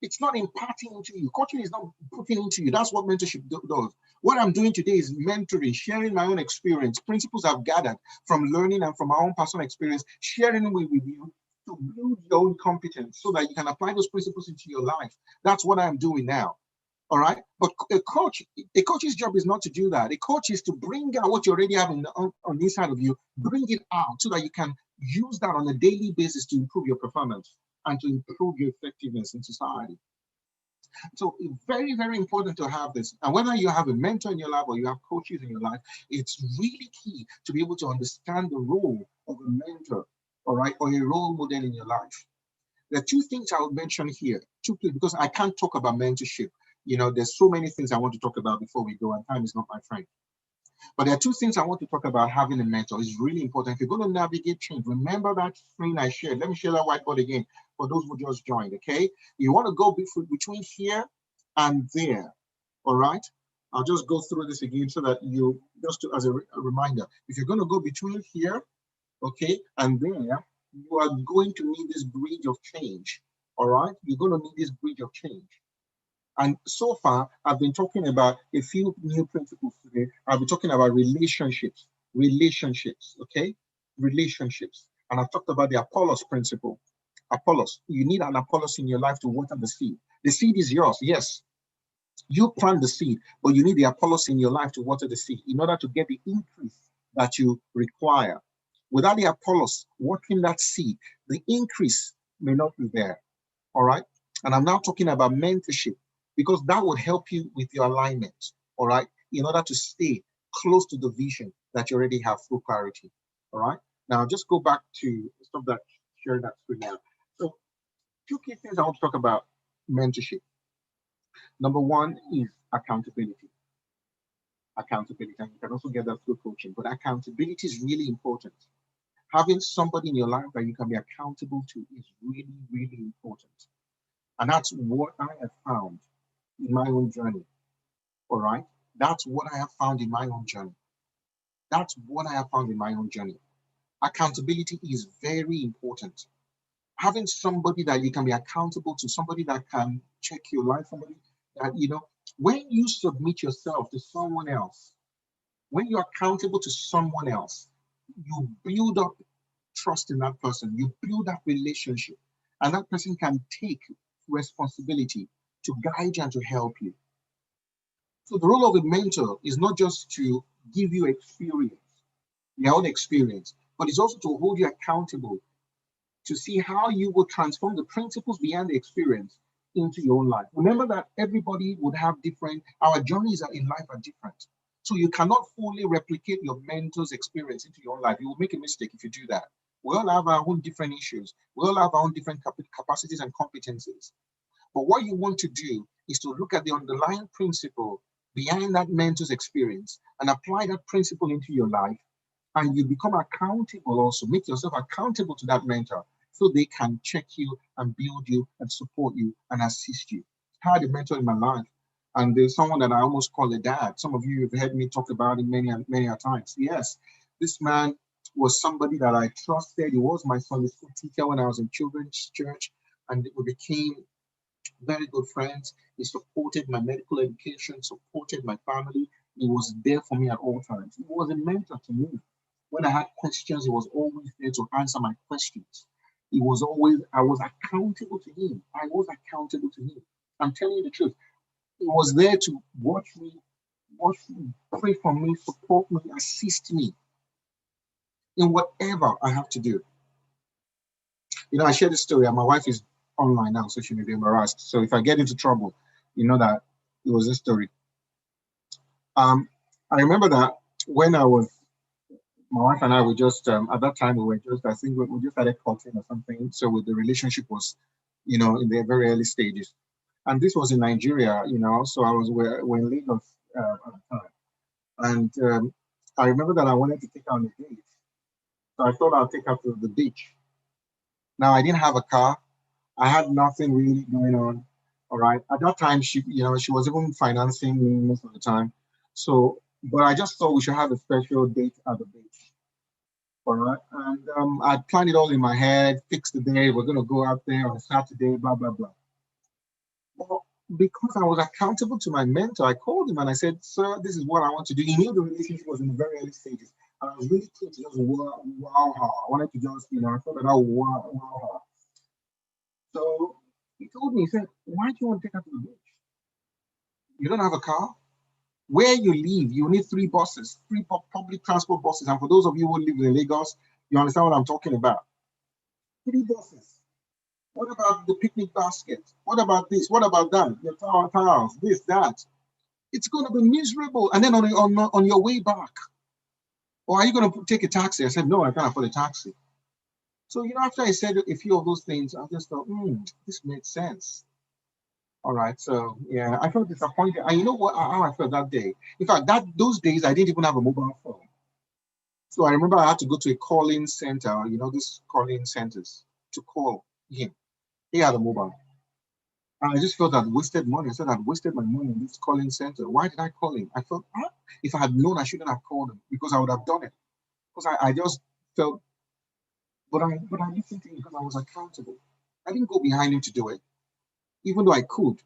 It's not imparting into you. Coaching is not putting into you. That's what mentorship does. What I'm doing today is mentoring, sharing my own experience, principles I've gathered from learning and from my own personal experience, sharing with you to build your own competence so that you can apply those principles into your life. That's what I'm doing now. All right. But a coach's job is not to do that. A coach is to bring out what you already have on the inside of you, bring it out so that you can use that on a daily basis to improve your performance and to improve your effectiveness in society. So it's very, very important to have this. And whether you have a mentor in your life or you have coaches in your life, it's really key to be able to understand the role of a mentor, all right, or a role model in your life. There are two things I would mention here, because I can't talk about mentorship. There's so many things I want to talk about before we go, and time is not my friend. But there are two things I want to talk about having a mentor. It's really important. If you're going to navigate change, remember that screen I shared. Let me share that whiteboard again for those who just joined, okay? You want to go between here and there, all right? I'll just go through this again so that as a reminder, if you're going to go between here, okay, and there, you are going to need this bridge of change, all right? You're going to need this bridge of change. And so far, I've been talking about a few new principles today. I've been talking about relationships, okay? Relationships. And I've talked about the Apollos principle. Apollos, you need an Apollos in your life to water the seed. The seed is yours, yes. You plant the seed, but you need the Apollos in your life to water the seed in order to get the increase that you require. Without the Apollos watering that seed, the increase may not be there, all right? And I'm now talking about mentorship, because that would help you with your alignment, all right, in order to stay close to the vision that you already have through clarity. All right. Now just go back to stop that share that screen now. So two key things I want to talk about mentorship. Number one is accountability. Accountability, and you can also get that through coaching. But accountability is really important. Having somebody in your life that you can be accountable to is really, really important. And that's what I have found in my own journey. All right. That's what I have found in my own journey. That's what I have found in my own journey. Accountability is very important. Having somebody that you can be accountable to, somebody that can check your life, somebody that, when you submit yourself to someone else, when you're accountable to someone else, you build up trust in that person, you build that relationship, and that person can take responsibility to guide you and to help you. So the role of a mentor is not just to give you experience, your own experience, but it's also to hold you accountable to see how you will transform the principles behind the experience into your own life. Remember that everybody would have our journeys in life are different. So you cannot fully replicate your mentor's experience into your own life. You will make a mistake if you do that. We all have our own different issues. We all have our own different capacities and competencies. But what you want to do is to look at the underlying principle behind that mentor's experience and apply that principle into your life, and you become accountable also. Make yourself accountable to that mentor so they can check you and build you and support you and assist you. I had a mentor in my life, and there's someone that I almost call a dad. Some of you have heard me talk about it many, many times. Yes, this man was somebody that I trusted. He was my Sunday school teacher when I was in children's church, and we became very good friends. He supported my medical education, supported my family. He was there for me at all times. He was a mentor to me. When I had questions, he was always there to answer my questions. I was accountable to him. I was accountable to him. I'm telling you the truth. He was there to watch me, pray for me, support me, assist me in whatever I have to do. I shared this story, and my wife is online now, so she may be embarrassed. So if I get into trouble, you know that it was this story. I remember that when my wife and I were just, at that time, I think we just started talking or something. So the relationship was, in the very early stages. And this was in Nigeria, so we're in Lagos at the time. And I remember that I wanted to take her on a date. So I thought I'll take her to the beach. Now, I didn't have a car. I had nothing really going on. All right. At that time, she was even financing me most of the time. So, but I just thought we should have a special date at the beach. All right. And I planned it all in my head, fixed the day. We're going to go out there on a Saturday, blah, blah, blah. Well, because I was accountable to my mentor, I called him and I said, "Sir, this is what I want to do." He knew the relationship was in the very early stages. And I was really keen to just wow her. I wanted to just, I thought that I would wow her. So he told me, he said, "Why do you want to take her to the beach? You don't have a car? Where you live, you need three public transport buses." And for those of you who live in Lagos, you understand what I'm talking about. 3 buses. What about the picnic basket? What about this? What about that? Your towels, this, that. It's going to be miserable. And then on your way back, or are you going to take a taxi? I said, "No, I can't afford a taxi." So, after I said a few of those things, I just thought, this made sense. All right. So, yeah, I felt disappointed. And you know what? How I felt that day. In fact, those days, I didn't even have a mobile phone. So I remember I had to go to a calling center, these calling centers, to call him. He had a mobile. And I just felt I'd wasted money. I said I'd wasted my money in this calling center. Why did I call him? I felt, if I had known, I shouldn't have called him because I would have done it. Because I just felt, but I listened to him because I was accountable. I didn't go behind him to do it, even though I could.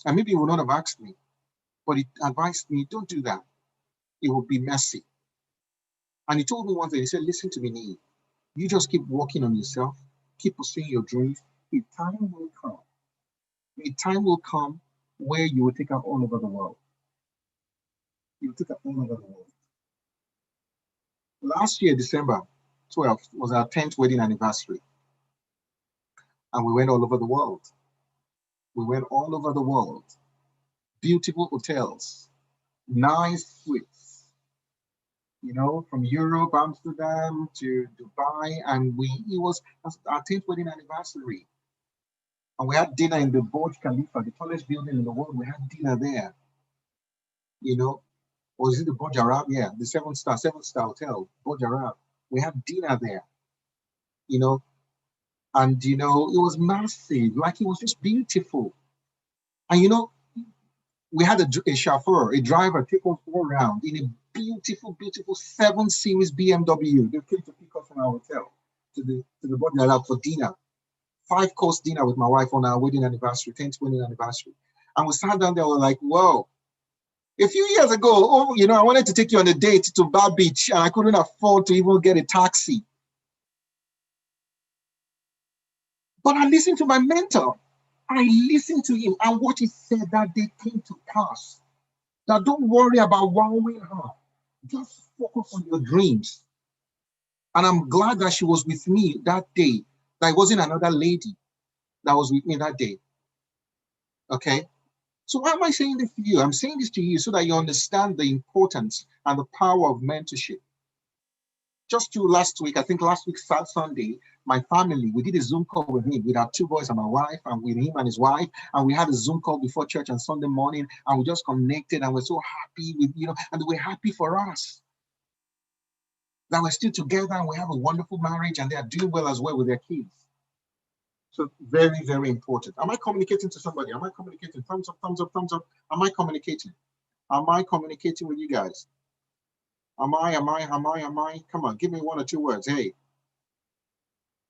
And maybe he would not have asked me, but he advised me, "Don't do that. It will be messy." And he told me one thing. He said, "Listen to me, Nee. You just keep working on yourself, keep pursuing your dreams. A time will come. A time will come where you will take her all over the world. You will take her all over the world." Last year, December 12th, was our 10th wedding anniversary. And we went all over the world. We went all over the world. Beautiful hotels, nice suites, you know, from Europe, Amsterdam to Dubai, and it was our 10th wedding anniversary. And we had dinner in the Burj Khalifa, the tallest building in the world. We had dinner there, you know. Or is it the Burj Arab? Yeah, the seven-star hotel, Burj Arab. We had dinner there, you know, and you know, it was massive, like it was just beautiful. And you know, we had a chauffeur, a driver, take us all around in a beautiful, beautiful 7 Series BMW. They came to pick us from our hotel to the Burj Arab for dinner. 5-course dinner with my wife on our wedding anniversary, 10th wedding anniversary. And we sat down there, we're like, whoa. A few years ago, oh, you know, I wanted to take you on a date to Bar Beach and I couldn't afford to even get a taxi. But I listened to my mentor. I listened to him, and what he said that day came to pass. That don't worry about wowing her. Just focus on your dreams. And I'm glad that she was with me that day. That it wasn't another lady that was with me that day. Okay? So why am I saying this to you? I'm saying this to you so that you understand the importance and the power of mentorship. Just last week, I think last week, Sunday, my family, we did a Zoom call with him, with our 2 boys and my wife, and with him and his wife. And we had a Zoom call before church on Sunday morning, and we just connected, and we're so happy with, you know, and we're happy for us that we're still together and we have a wonderful marriage and they are doing well as well with their kids. So very, very important. Am I communicating to somebody? Am I communicating? Thumbs up, thumbs up, thumbs up. Am I communicating? Am I communicating with you guys? Am I? Come on, give me 1 or 2 words. Hey,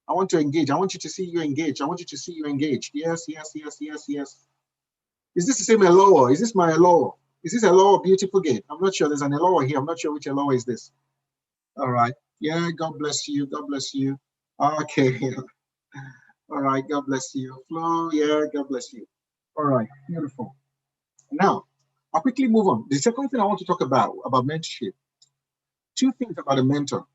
I want to engage. I want you to see you engaged. I want you to see you engaged. Yes, yes, yes, yes, yes. Is this the same Eloa? Is this my Eloa? Is this Eloa Beautiful Gate? I'm not sure. There's an Eloa here. I'm not sure which Eloa is this. All right. Yeah, God bless you. God bless you. Okay. All right. God bless you. Flo, yeah, God bless you. All right. Beautiful. Now, I'll quickly move on. The second thing I want to talk about mentorship. 2 things about a mentor.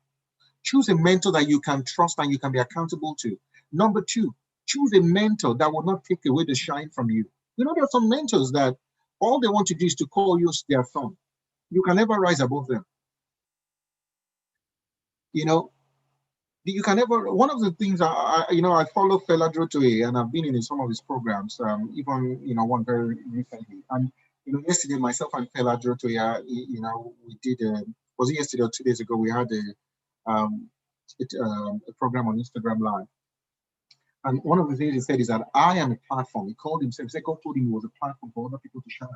Choose a mentor that you can trust and you can be accountable to. Number 2, choose a mentor that will not take away the shine from you. You know, there are some mentors that all they want to do is to call you their son. You can never rise above them. You know, you can never. One of the things I follow Fela Drotoye and I've been in some of his programs, even one very recently. And yesterday myself and Fela Drotoye, we did. Was it yesterday or 2 days ago? We had a program on Instagram Live. And one of the things he said is that I am a platform. He called himself, he said God told him he was a platform for other people to shine.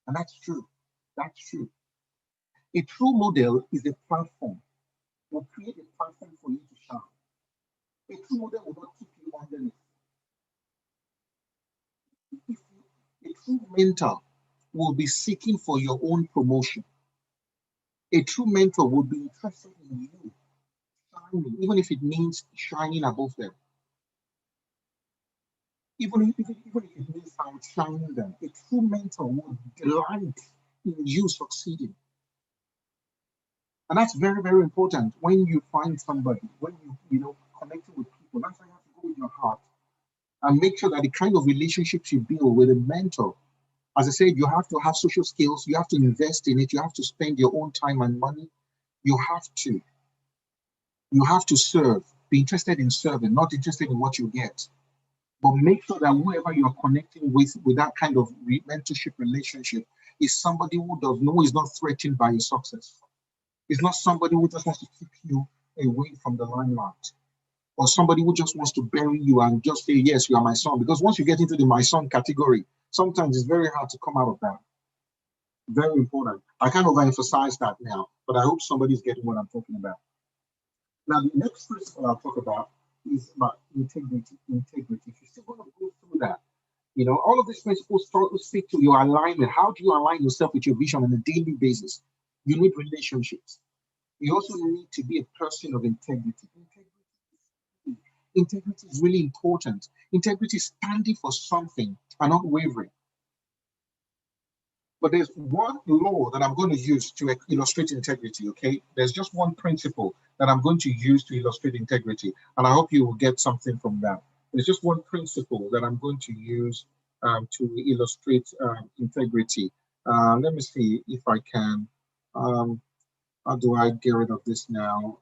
And that's true. That's true. A true model is a platform. Will create a platform for you to shine. A true model will not keep you underneath. A true mentor will be seeking for your own promotion. A true mentor will be interested in you shining, even if it means shining above them. Even if it means outshining them, a true mentor will delight in you succeeding. And that's very, very important when you find somebody, when you connecting with people. That's why you have to go with your heart and make sure that the kind of relationships you build with a mentor, as I said, you have to have social skills, you have to invest in it, you have to spend your own time and money. You have to serve, be interested in serving, not interested in what you get. But make sure that whoever you are connecting with that kind of mentorship relationship is somebody who is not threatened by your success. It's not somebody who just wants to keep you away from the limelight, or somebody who just wants to bury you and just say, yes, you are my son. Because once you get into the my son category, sometimes it's very hard to come out of that. Very important. I can't overemphasize that now, but I hope somebody's getting what I'm talking about. Now, the next principle I'll talk about is about integrity. Integrity. If you're still going to go through that, all of these principles start to speak to your alignment. How do you align yourself with your vision on a daily basis? You need relationships. You also need to be a person of integrity. Integrity is really important. Integrity is standing for something and not wavering. But there's one law that I'm going to use to illustrate integrity, okay? There's just one principle that I'm going to use to illustrate integrity, and I hope you will get something from that. There's just one principle that I'm going to use to illustrate integrity. Let me see if I can. How do I get rid of this now?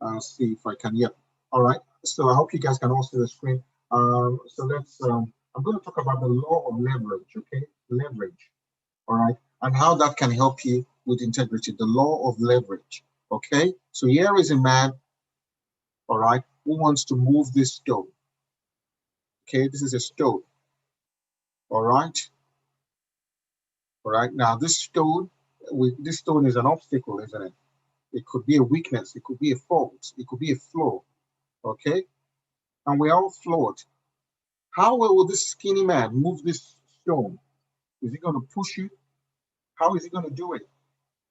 I'll see if I can. Yep. All right. So I hope you guys can all see the screen. So let's. I'm going to talk about the law of leverage. Okay, leverage. All right, and how that can help you with integrity. The law of leverage. Okay. So here is a man. All right, who wants to move this stone. Okay, this is a stone. All right. All right. Now this stone is an obstacle, isn't it? It could be a weakness. It could be a fault. It could be a flaw. Okay. And we're all flawed. How will this skinny man move this stone? Is he going to push it? How is he going to do it?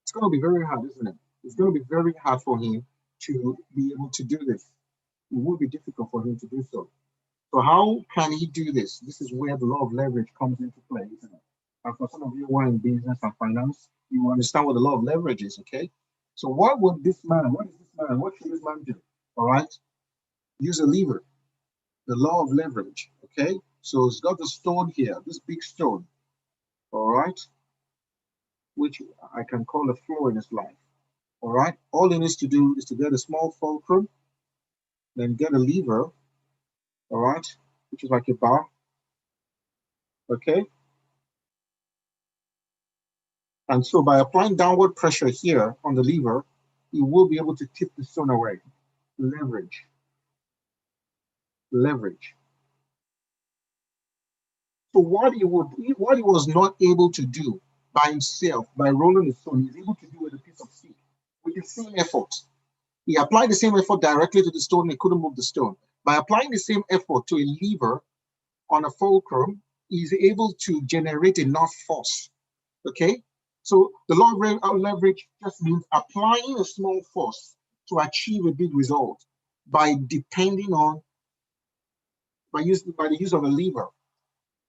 It's going to be very hard, isn't it? It's going to be very hard for him to be able to do this. It will be difficult for him to do so. So how can he do this? This is where the law of leverage comes into play, isn't it? And for some of you who are in business and finance, you understand what the law of leverage is, okay? So what should this man do? All right? Use a lever, the law of leverage, okay? So it's got the stone here, this big stone, all right? Which I can call a flaw in his life, all right? All he needs to do is to get a small fulcrum, then get a lever, all right? Which is like a bar, okay? And so by applying downward pressure here on the lever, you will be able to tip the stone away. Leverage. Leverage. So what he was not able to do by himself, by rolling the stone, he's able to do with a piece of steel, with the same effort. He applied the same effort directly to the stone, and he couldn't move the stone. By applying the same effort to a lever on a fulcrum, he's able to generate enough force. Okay? So the law of leverage just means applying a small force to achieve a big result by depending on by the use of a lever.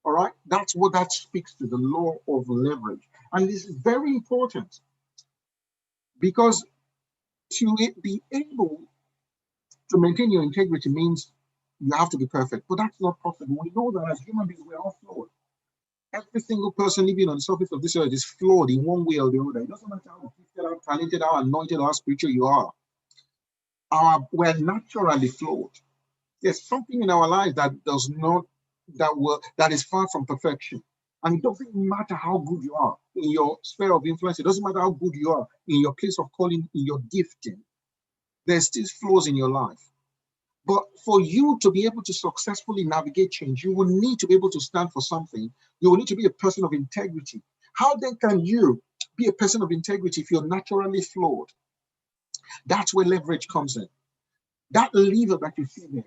All right, that's what that speaks to, the law of leverage. And this is very important because to be able to maintain your integrity means you have to be perfect, but that's not possible. We know that as human beings, we're all flawed. Every single person living on the surface of this earth is flawed in one way or the other. It doesn't matter how gifted, how talented, how anointed, how spiritual you are. We're naturally flawed. There's something in our life that does not that is far from perfection. And it doesn't matter how good you are in your sphere of influence. It doesn't matter how good you are in your place of calling, in your gifting. There's still flaws in your life. But for you to be able to successfully navigate change, you will need to be able to stand for something. You will need to be a person of integrity. How then can you be a person of integrity if you're naturally flawed? That's where leverage comes in. That lever that you see there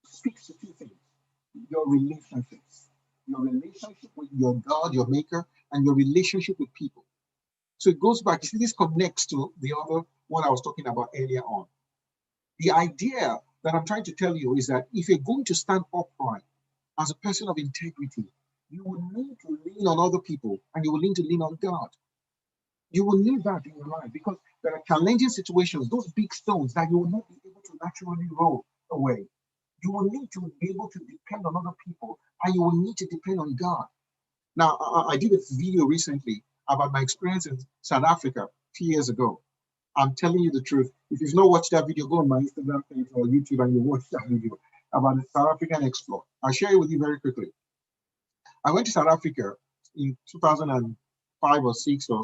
speaks to two things: your relationships, your relationship with your God, your maker, and your relationship with people. So it goes back, you see, this connects to the other one I was talking about earlier on. The idea that I'm trying to tell you is that if you're going to stand upright as a person of integrity, you will need to lean on other people and you will need to lean on God. You will need that in your life because there are challenging situations, those big stones that you will not be able to naturally roll away. You will need to be able to depend on other people and you will need to depend on God. Now, I did a video recently about my experience in South Africa a few years ago. I'm telling you the truth. If you've not watched that video, go on my Instagram page or YouTube and you watch that video about the South African exploit. I'll share it with you very quickly. I went to South Africa in 2005 or 6 or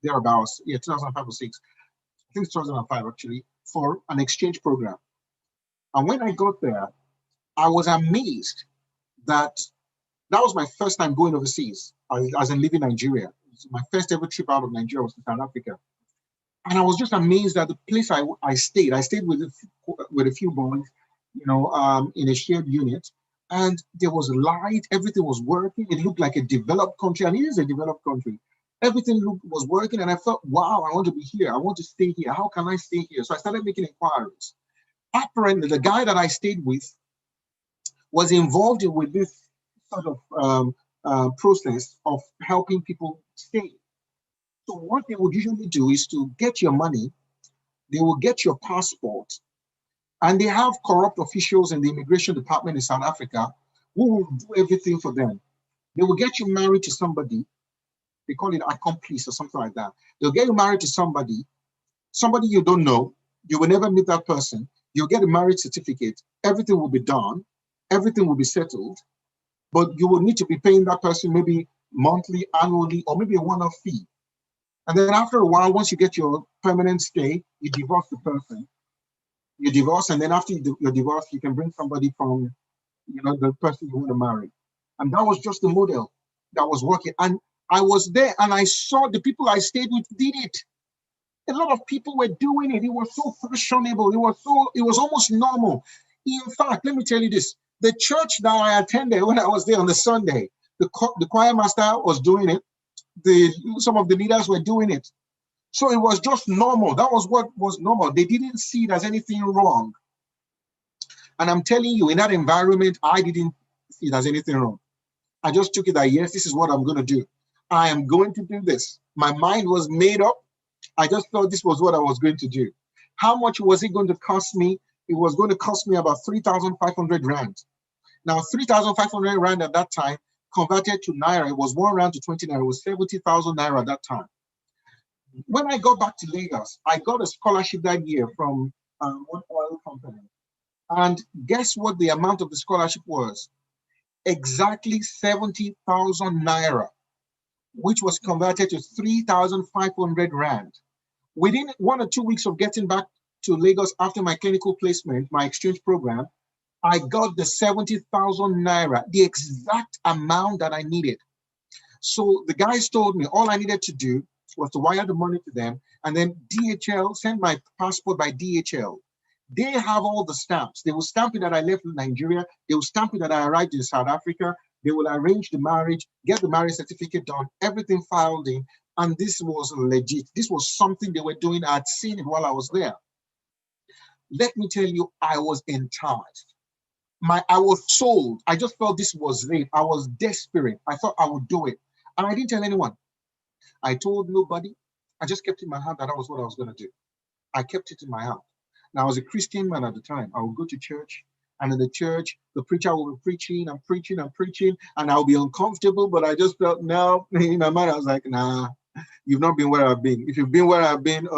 thereabouts. Yeah, 2005 or 6. I think it's 2005 actually, for an exchange program. And when I got there, I was amazed that that was my first time going overseas, as in leaving Nigeria. My first ever trip out of Nigeria was to South Africa. And I was just amazed at the place I stayed. I stayed with a few boys, in a shared unit. And there was light, everything was working. It looked like a developed country, and it is a developed country. Everything was working, and I felt, wow, I want to be here. I want to stay here. How can I stay here? So I started making inquiries. Apparently, the guy that I stayed with was involved with this sort of process of helping people stay. So what they would usually do is to get your money, they will get your passport, and they have corrupt officials in the immigration department in South Africa who will do everything for them. They will get you married to somebody. They call it accomplice or something like that. They'll get you married to somebody you don't know. You will never meet that person. You'll get a marriage certificate. Everything will be done. Everything will be settled. But you will need to be paying that person maybe monthly, annually, or maybe a one-off fee. And then after a while, once you get your permanent stay, you divorce the person. You divorce, and then after your divorce, you can bring somebody from, the person you want to marry. And that was just the model that was working. And I was there, and I saw the people I stayed with did it. A lot of people were doing it. It was so fashionable. It was almost normal. In fact, let me tell you this: the church that I attended when I was there on the Sunday, the choir master was doing it. Some of the leaders were doing it. So it was just normal. That was what was normal. They didn't see it as anything wrong. And I'm telling you, in that environment, I didn't see it as anything wrong. I just took it that, yes, this is what I'm going to do. I am going to do this. My mind was made up. I just thought this was what I was going to do. How much was it going to cost me? It was going to cost me about 3,500 Rand. Now, 3,500 Rand at that time, converted to Naira, it was 1 Rand to 20 Naira. It was 70,000 Naira at that time. When I got back to Lagos, I got a scholarship that year from one oil company. And guess what the amount of the scholarship was? Exactly 70,000 Naira, which was converted to 3,500 Rand. Within 1 or 2 weeks of getting back to Lagos after my clinical placement, my exchange program, I got the 70,000 Naira, the exact amount that I needed. So the guys told me all I needed to do was to wire the money to them, and then DHL, send my passport by DHL. They have all the stamps. They will stamp it that I left Nigeria. They will stamp it that I arrived in South Africa. They will arrange the marriage, get the marriage certificate done, everything filed in. And this was legit. This was something they were doing. I'd seen it while I was there. Let me tell you, I was enticed. I was sold. I just felt this was it. I was desperate. I thought I would do it. And I didn't tell anyone. I told nobody. I just kept in my heart that was what I was going to do. I kept it in my heart. Now, I was a Christian man at the time. I would go to church, and in the church, the preacher will be preaching and preaching and preaching, and I'll be uncomfortable, but I just felt, no, in my mind, I was like, nah, you've not been where I've been. If you've been where I've been,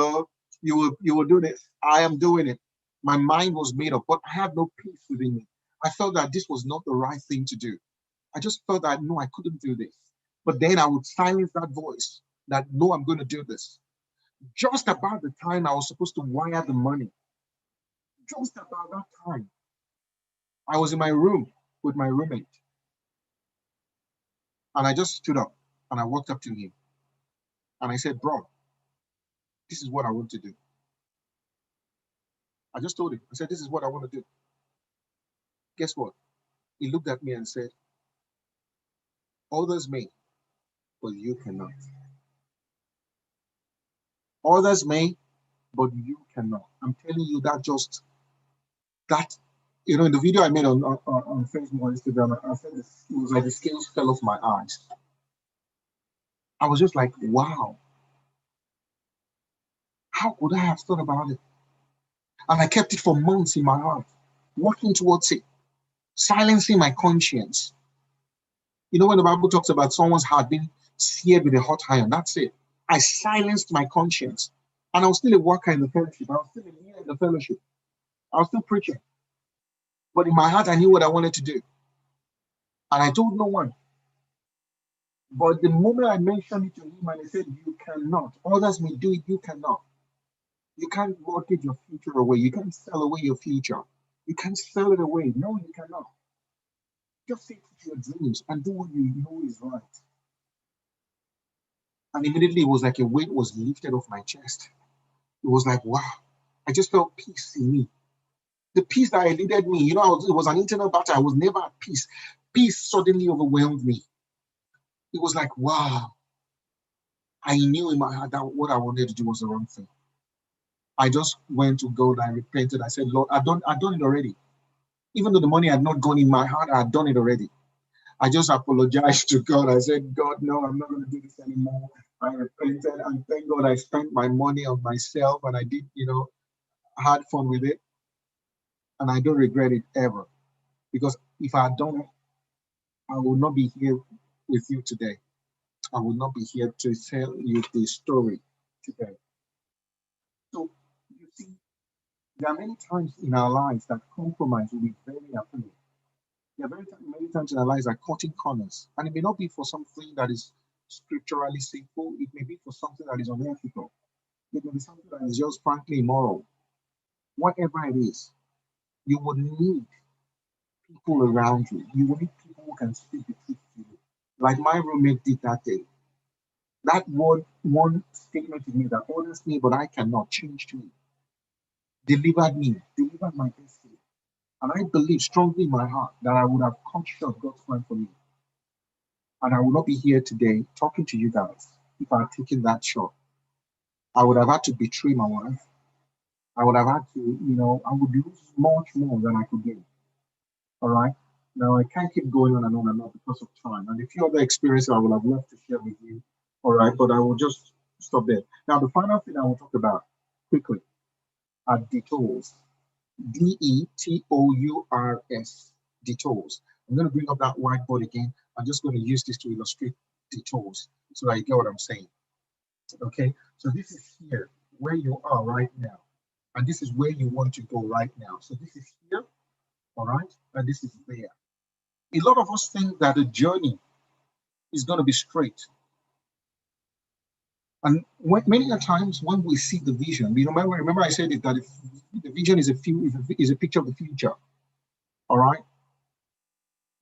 you will do this. I am doing it. My mind was made up, but I had no peace within me. I felt that this was not the right thing to do. I just felt that, no, I couldn't do this. But then I would silence that voice that, no, I'm going to do this. Just about the time I was supposed to wire the money, just about that time, I was in my room with my roommate. And I just stood up and I walked up to him. And I said, bro, this is what I want to do. I just told him, I said, this is what I want to do. Guess what? He looked at me and said, others may, but you cannot. Others may, but you cannot. I'm telling you that, in the video I made on Facebook or Instagram, I said it was like the scales fell off my eyes. I was just like, wow. How could I have thought about it? And I kept it for months in my heart, working towards it, silencing my conscience. When the Bible talks about someone's heart being seared with a hot iron, that's it. I silenced my conscience. And I was still a worker in the fellowship. I was still a leader in the fellowship. I was still preaching. But in my heart, I knew what I wanted to do. And I told no one. But the moment I mentioned it to him and he said, you cannot. Others may do it, you cannot. You can't mortgage your future away. You can't sell away your future. You can't sell it away. No, you cannot. Just stick to your dreams and do what you know is right. And immediately it was like a weight was lifted off my chest. It was like, wow. I just felt peace in me. The peace that eluded me, it was an internal battle. I was never at peace. Peace suddenly overwhelmed me. It was like, wow. I knew in my heart that what I wanted to do was the wrong thing. I just went to God and repented. I said, Lord, I've done it already. Even though the money had not gone in my heart, I had done it already. I just apologized to God. I said, God, no, I'm not going to do this anymore. I repented, and thank God I spent my money on myself, and I did, had fun with it. And I don't regret it ever. Because if I had done it, I would not be here with you today. I will not be here to tell you the story today. So you see, there are many times in our lives that compromise will be very appealing. There are many times in our lives that cutting corners, and it may not be for something that is scripturally sinful. It may be for something that is unethical. It may be something that is just frankly immoral. Whatever it is, you would need people around you. You will need people who can speak the truth to you. Like my roommate did that day. That one statement to me that honors me, but I cannot change to me, delivered my destiny. And I believe strongly in my heart that I would have come short of God's plan for me. And I would not be here today talking to you guys if I had taken that shot. I would have had to betray my wife. I would have had to, I would lose much more than I could gain. All right. Now I can't keep going on and on because of time. And a few other experiences I would have loved to share with you. All right, but I will just stop there. Now the final thing I will talk about quickly are detours. Detours. Detours. I'm going to bring up that whiteboard again. I'm just going to use this to illustrate detours so that you get what I'm saying. Okay, so this is here where you are right now, and this is where you want to go right now. So this is here, all right, and this is there. A lot of us think that the journey is going to be straight. And many a times when we see the vision, remember I said it, that the vision is a picture of the future. All right,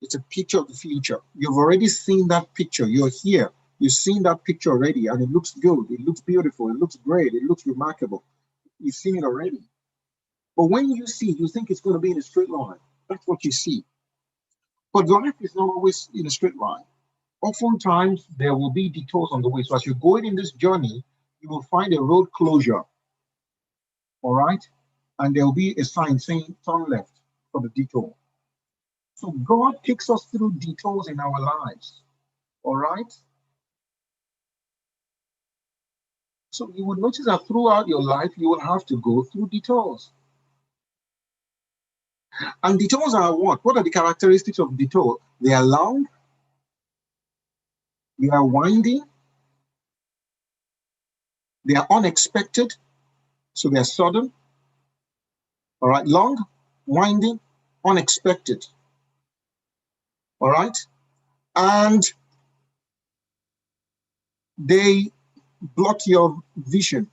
it's a picture of the future. You've already seen that picture. You're here. You've seen that picture already, and it looks good. It looks beautiful. It looks great. It looks remarkable. You've seen it already. But when you see, you think it's going to be in a straight line. That's what you see. But life is not always in a straight line. Oftentimes, there will be detours on the way. So as you're going in this journey, you will find a road closure, all right? And there will be a sign saying turn left for the detour. So God takes us through detours in our lives, all right? So you will notice that throughout your life, you will have to go through detours. And detours are what? What are the characteristics of detour? They are long, they are winding, they are unexpected, so they are sudden. All right, long, winding, unexpected. All right, and they block your vision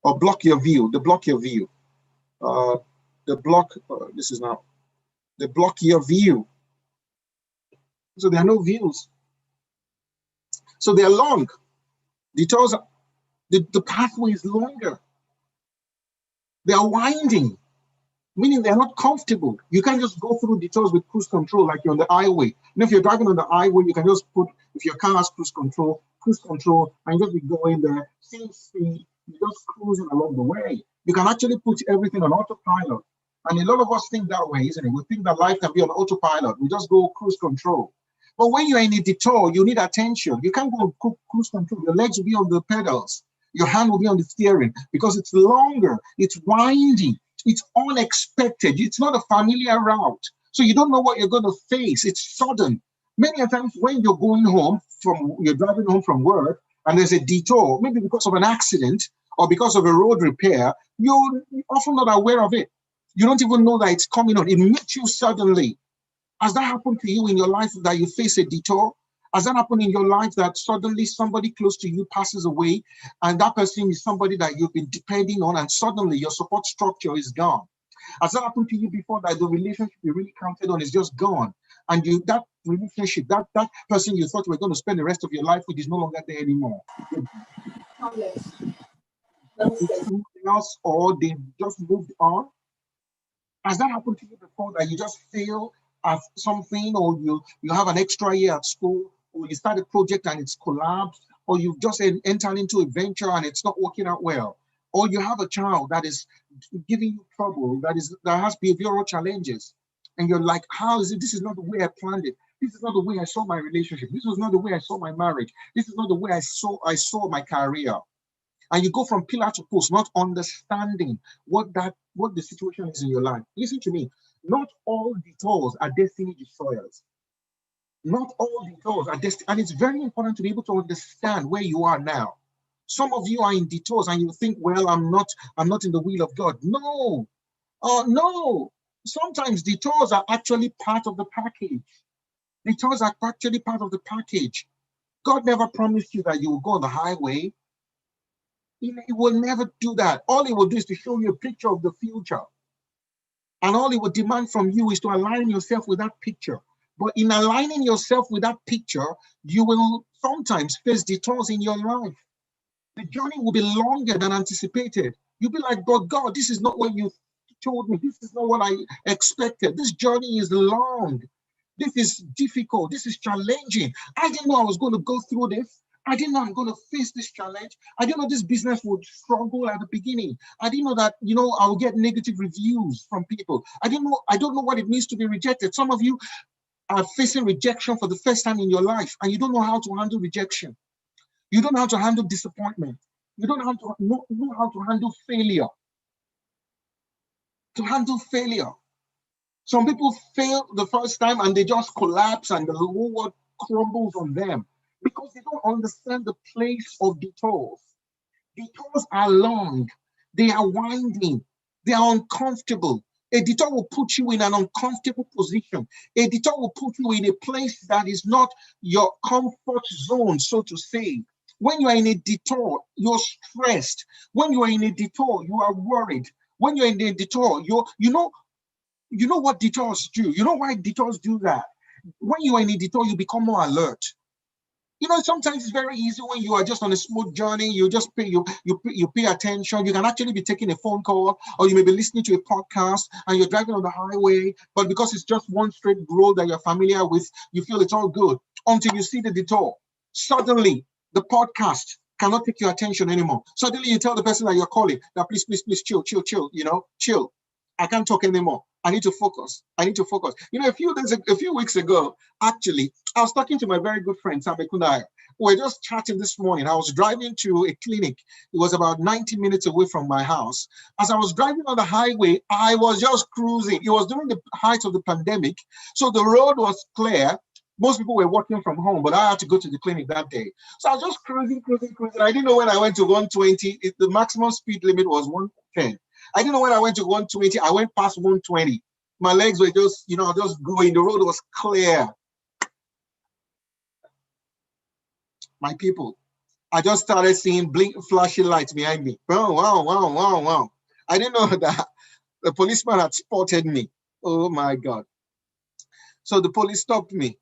or block your view. They block your view. They block your view. So there are no views. So they are long. Detours, the pathway is longer. They are winding, meaning they're not comfortable. You can't just go through detours with cruise control like you're on the highway. And if you're driving on the highway, you can just if your car has cruise control, and just be going there, same speed, you're just cruising along the way. You can actually put everything on autopilot. And a lot of us think that way, isn't it? We think that life can be on autopilot. We just go cruise control. But when you're in a detour, you need attention. You can't go cruise control. Your legs will be on the pedals. Your hand will be on the steering because it's longer, it's winding, it's unexpected. It's not a familiar route. So you don't know what you're going to face. It's sudden. Many times when you're driving home from work and there's a detour, maybe because of an accident or because of a road repair, you're often not aware of it. You don't even know that it's coming on. It meets you suddenly. Has that happened to you in your life that you face a detour? Has that happened in your life that suddenly somebody close to you passes away and that person is somebody that you've been depending on and suddenly your support structure is gone? Has that happened to you before that the relationship you really counted on is just gone? And that relationship, that person you thought you were going to spend the rest of your life with is no longer there anymore. Something else, or they've just moved on. Has that happened to you before that you just fail at something, or you have an extra year at school, or you start a project and it's collapsed, or you've just entered into a venture and it's not working out well, or you have a child that is giving you trouble, that has behavioral challenges, and you're like, how is it? This is not the way I planned it. This is not the way I saw my relationship. This was not the way I saw my marriage. This is not the way I saw my career. And you go from pillar to post, not understanding what the situation is in your life. Listen to me. Not all detours are destiny destroyers. Not all detours are destined, and it's very important to be able to understand where you are now. Some of you are in detours and you think, well, I'm not in the will of God. No, no. Sometimes detours are actually part of the package. Detours are actually part of the package. God never promised you that you will go on the highway. He will never do that. All he will do is to show you a picture of the future. And all he will demand from you is to align yourself with that picture. But in aligning yourself with that picture, you will sometimes face detours in your life. The journey will be longer than anticipated. You'll be like, but God, this is not what you told me. This is not what I expected. This journey is long. This is difficult. This is challenging. I didn't know I was going to go through this. I didn't know I'm going to face this challenge. I didn't know this business would struggle at the beginning. I didn't know that, I will get negative reviews from people. I don't know what it means to be rejected. Some of you are facing rejection for the first time in your life, and you don't know how to handle rejection. You don't know how to handle disappointment. You don't know how to handle failure. To handle failure. Some people fail the first time and they just collapse and the whole world crumbles on them because they don't understand the place of detours. Detours are long, they are winding, they are uncomfortable. A detour will put you in an uncomfortable position. A detour will put you in a place that is not your comfort zone, so to say. When you are in a detour, you're stressed. When you are in a detour, you are worried. When you're in a detour, you know what detours do. You know why detours do that? When you are in a detour, you become more alert. Sometimes it's very easy when you are just on a smooth journey. You just pay attention. You can actually be taking a phone call, or you may be listening to a podcast, and you're driving on the highway. But because it's just one straight road that you're familiar with, you feel it's all good until you see the detour. Suddenly, the podcast cannot take your attention anymore. Suddenly, you tell the person that you're calling that please, chill, chill. I can't talk anymore. I need to focus. A few weeks ago, actually, I was talking to my very good friend, Sam Ekunai. We were just chatting this morning. I was driving to a clinic. It was about 90 minutes away from my house. As I was driving on the highway, I was just cruising. It was during the height of the pandemic, so the road was clear. Most people were working from home, but I had to go to the clinic that day. So I was just cruising. I didn't know when I went to 120, the maximum speed limit was 110. I didn't know when I went to 120, I went past 120. My legs were just going. The road was clear. My people, I just started seeing flashing lights behind me. Wow. I didn't know that the policeman had spotted me. Oh my God. So the police stopped me.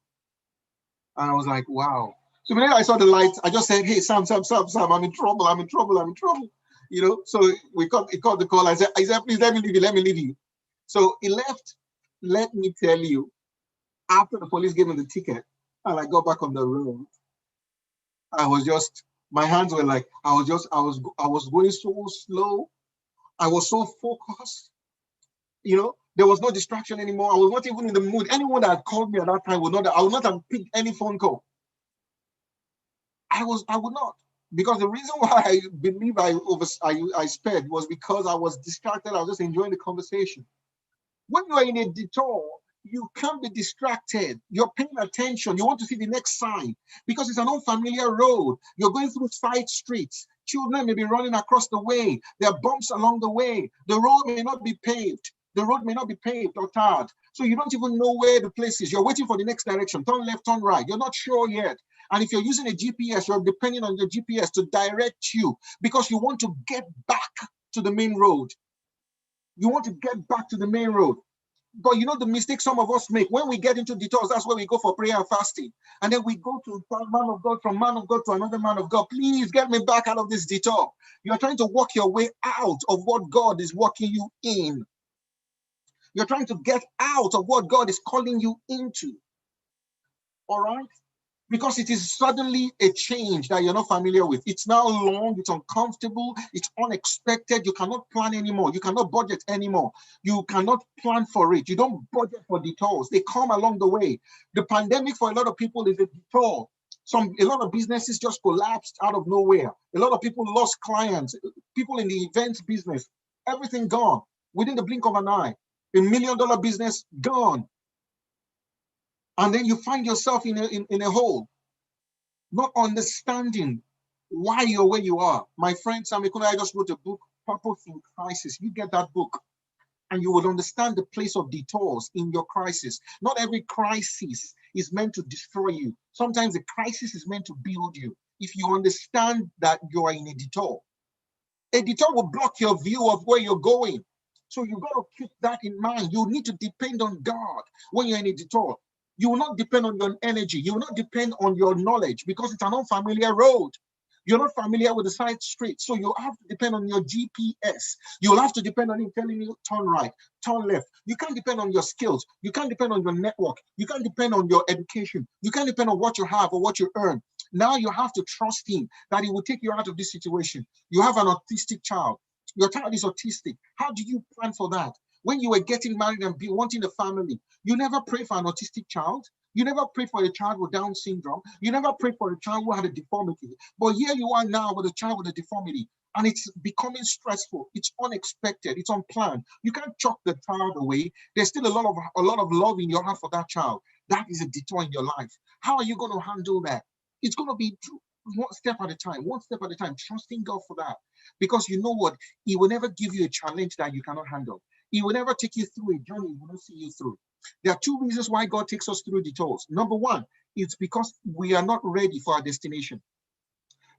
And I was like, wow. So when I saw the lights, I just said, hey, Sam, I'm in trouble. So he called the call. I said, please let me leave you. So he left. Let me tell you, after the police gave me the ticket and I got back on the road, my hands were like, I was going so slow. I was so focused. There was no distraction anymore. I was not even in the mood. Anyone that had called me at that time I would not have picked any phone call. I would not. Because the reason why I believe I sped was because I was distracted. I was just enjoying the conversation. When you are in a detour, you can't be distracted. You're paying attention. You want to see the next sign because it's an unfamiliar road. You're going through side streets. Children may be running across the way. There are bumps along the way. The road may not be paved. Or tarred. So you don't even know where the place is. You're waiting for the next direction. Turn left, turn right. You're not sure yet. And if you're using a GPS, you're depending on your GPS to direct you because you want to get back to the main road. You want to get back to the main road. But the mistake some of us make when we get into detours, that's where we go for prayer and fasting. And then we go to man of God, from man of God to another man of God. Please get me back out of this detour. You're trying to walk your way out of what God is walking you in. You're trying to get out of what God is calling you into. All right? Because it is suddenly a change that you're not familiar with. It's now long, it's uncomfortable, it's unexpected. You cannot plan anymore. You cannot budget anymore. You cannot plan for it. You don't budget for detours. They come along the way. The pandemic for a lot of people is a detour. A lot of businesses just collapsed out of nowhere. A lot of people lost clients. People in the events business, everything gone within the blink of an eye. $1 million business gone. And then you find yourself in a hole, not understanding why you're where you are. My friend Sammy Kuna, I just wrote a book, Purpose in Crisis. You get that book, and you will understand the place of detours in your crisis. Not every crisis is meant to destroy you. Sometimes the crisis is meant to build you. If you understand that you are in a detour will block your view of where you're going. So you got to keep that in mind. You need to depend on God when you're in a detour. You will not depend on your energy. You will not depend on your knowledge because it's an unfamiliar road. You're not familiar with the side street. So you have to depend on your GPS. You'll have to depend on him telling you turn right, turn left. You can't depend on your skills. You can't depend on your network. You can't depend on your education. You can't depend on what you have or what you earn. Now you have to trust him that he will take you out of this situation. You have an autistic child. Your child is autistic. How do you plan for that? When you were getting married and wanting a family, you never pray for an autistic child. You never prayed for a child with Down syndrome. You never prayed for a child who had a deformity. But here you are now with a child with a deformity, and it's becoming stressful. It's unexpected. It's unplanned. You can't chuck the child away. There's still a lot of love in your heart for that child. That is a detour in your life. How are you going to handle that? It's going to be one step at a time, trusting God for that. Because you know what? He will never give you a challenge that you cannot handle. He will never take you through a journey he will not see you through. There are two reasons why God takes us through detours. Number one, it's because we are not ready for our destination.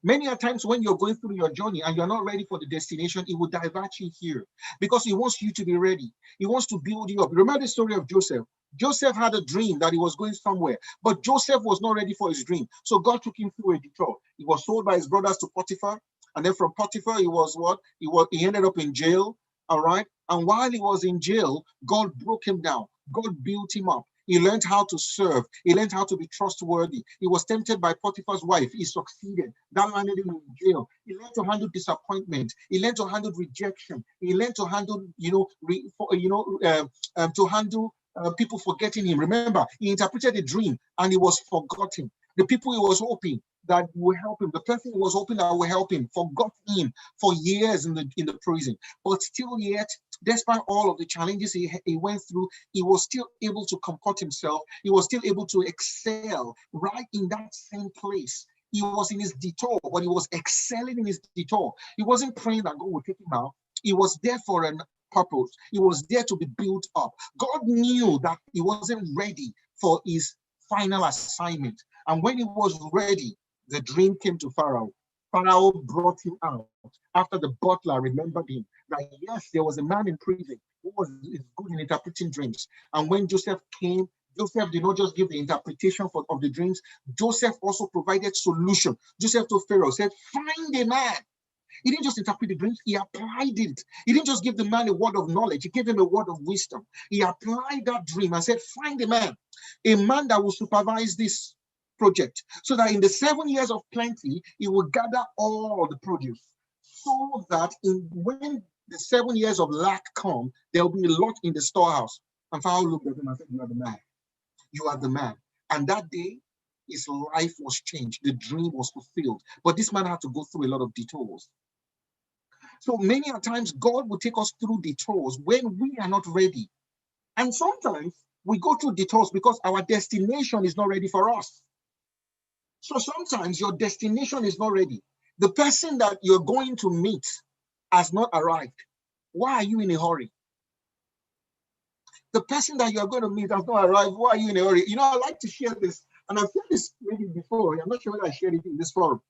Many a times when you're going through your journey and you're not ready for the destination, it will divert you here because he wants you to be ready. He wants to build you up. Remember the story of Joseph. Joseph had a dream that he was going somewhere, but Joseph was not ready for his dream. So God took him through a detour. He was sold by his brothers to Potiphar. And then from Potiphar, he ended up in jail. All right. And while he was in jail, God broke him down. God built him up. He learned how to serve. He learned how to be trustworthy. He was tempted by Potiphar's wife. He succeeded. That landed him in jail. He learned to handle disappointment. He learned to handle rejection. He learned to handle, to handle people forgetting him. Remember, he interpreted a dream and he was forgotten. The people he was hoping that will help him, the person he was hoping that will help him, forgot him for years in the prison. But still yet, despite all of the challenges he went through, he was still able to comport himself. He was still able to excel right in that same place. He was in his detour, but he was excelling in his detour. He wasn't praying that God would take him out. He was there for a purpose. He was there to be built up. God knew that he wasn't ready for his final assignment. And when he was ready, the dream came to Pharaoh. Pharaoh brought him out after the butler remembered him. That yes, there was a man in prison who was good in interpreting dreams. And when Joseph came, Joseph did not just give the interpretation of the dreams. Joseph also provided solution. Joseph told Pharaoh, said, find a man. He didn't just interpret the dreams, he applied it. He didn't just give the man a word of knowledge, he gave him a word of wisdom. He applied that dream and said, find a man that will supervise this project, so that in the 7 years of plenty, he will gather all the produce, so that when the 7 years of lack come, there will be a lot in the storehouse. And Pharaoh looked at him and said, you are the man. You are the man. And that day, his life was changed. The dream was fulfilled. But this man had to go through a lot of detours. So many times, God will take us through detours when we are not ready. And sometimes we go through detours because our destination is not ready for us. So sometimes your destination is not ready. The person that you're going to meet has not arrived. Why are you in a hurry? The person that you're going to meet has not arrived. Why are you in a hurry? I like to share this, and I've shared this maybe before. I'm not sure whether I shared it in this forum.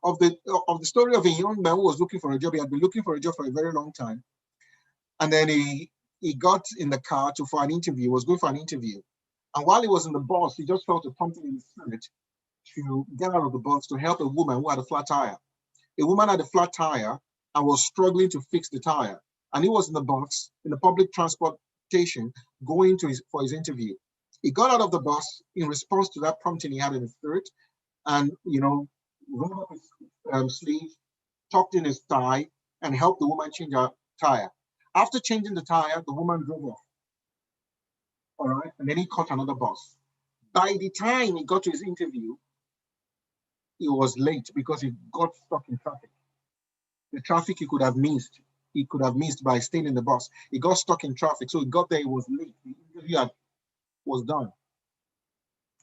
Of the story of a young man who was looking for a job. He had been looking for a job for a very long time. And then he got in the car for an interview. He was going for an interview. And while he was in the bus, he just felt a pumping in his spirit to get out of the bus to help a woman who had a flat tire. A woman had a flat tire and was struggling to fix the tire. And he was in the bus, in the public transportation, going for his interview. He got out of the bus in response to that prompting he had in his spirit, and rolled up his sleeve, tucked in his tie, and helped the woman change her tire. After changing the tire, the woman drove off. All right, and then he caught another bus. By the time he got to his interview, he was late because he got stuck in traffic. The traffic he could have missed by staying in the bus. He got stuck in traffic, so he got there. He was late. The interview was done.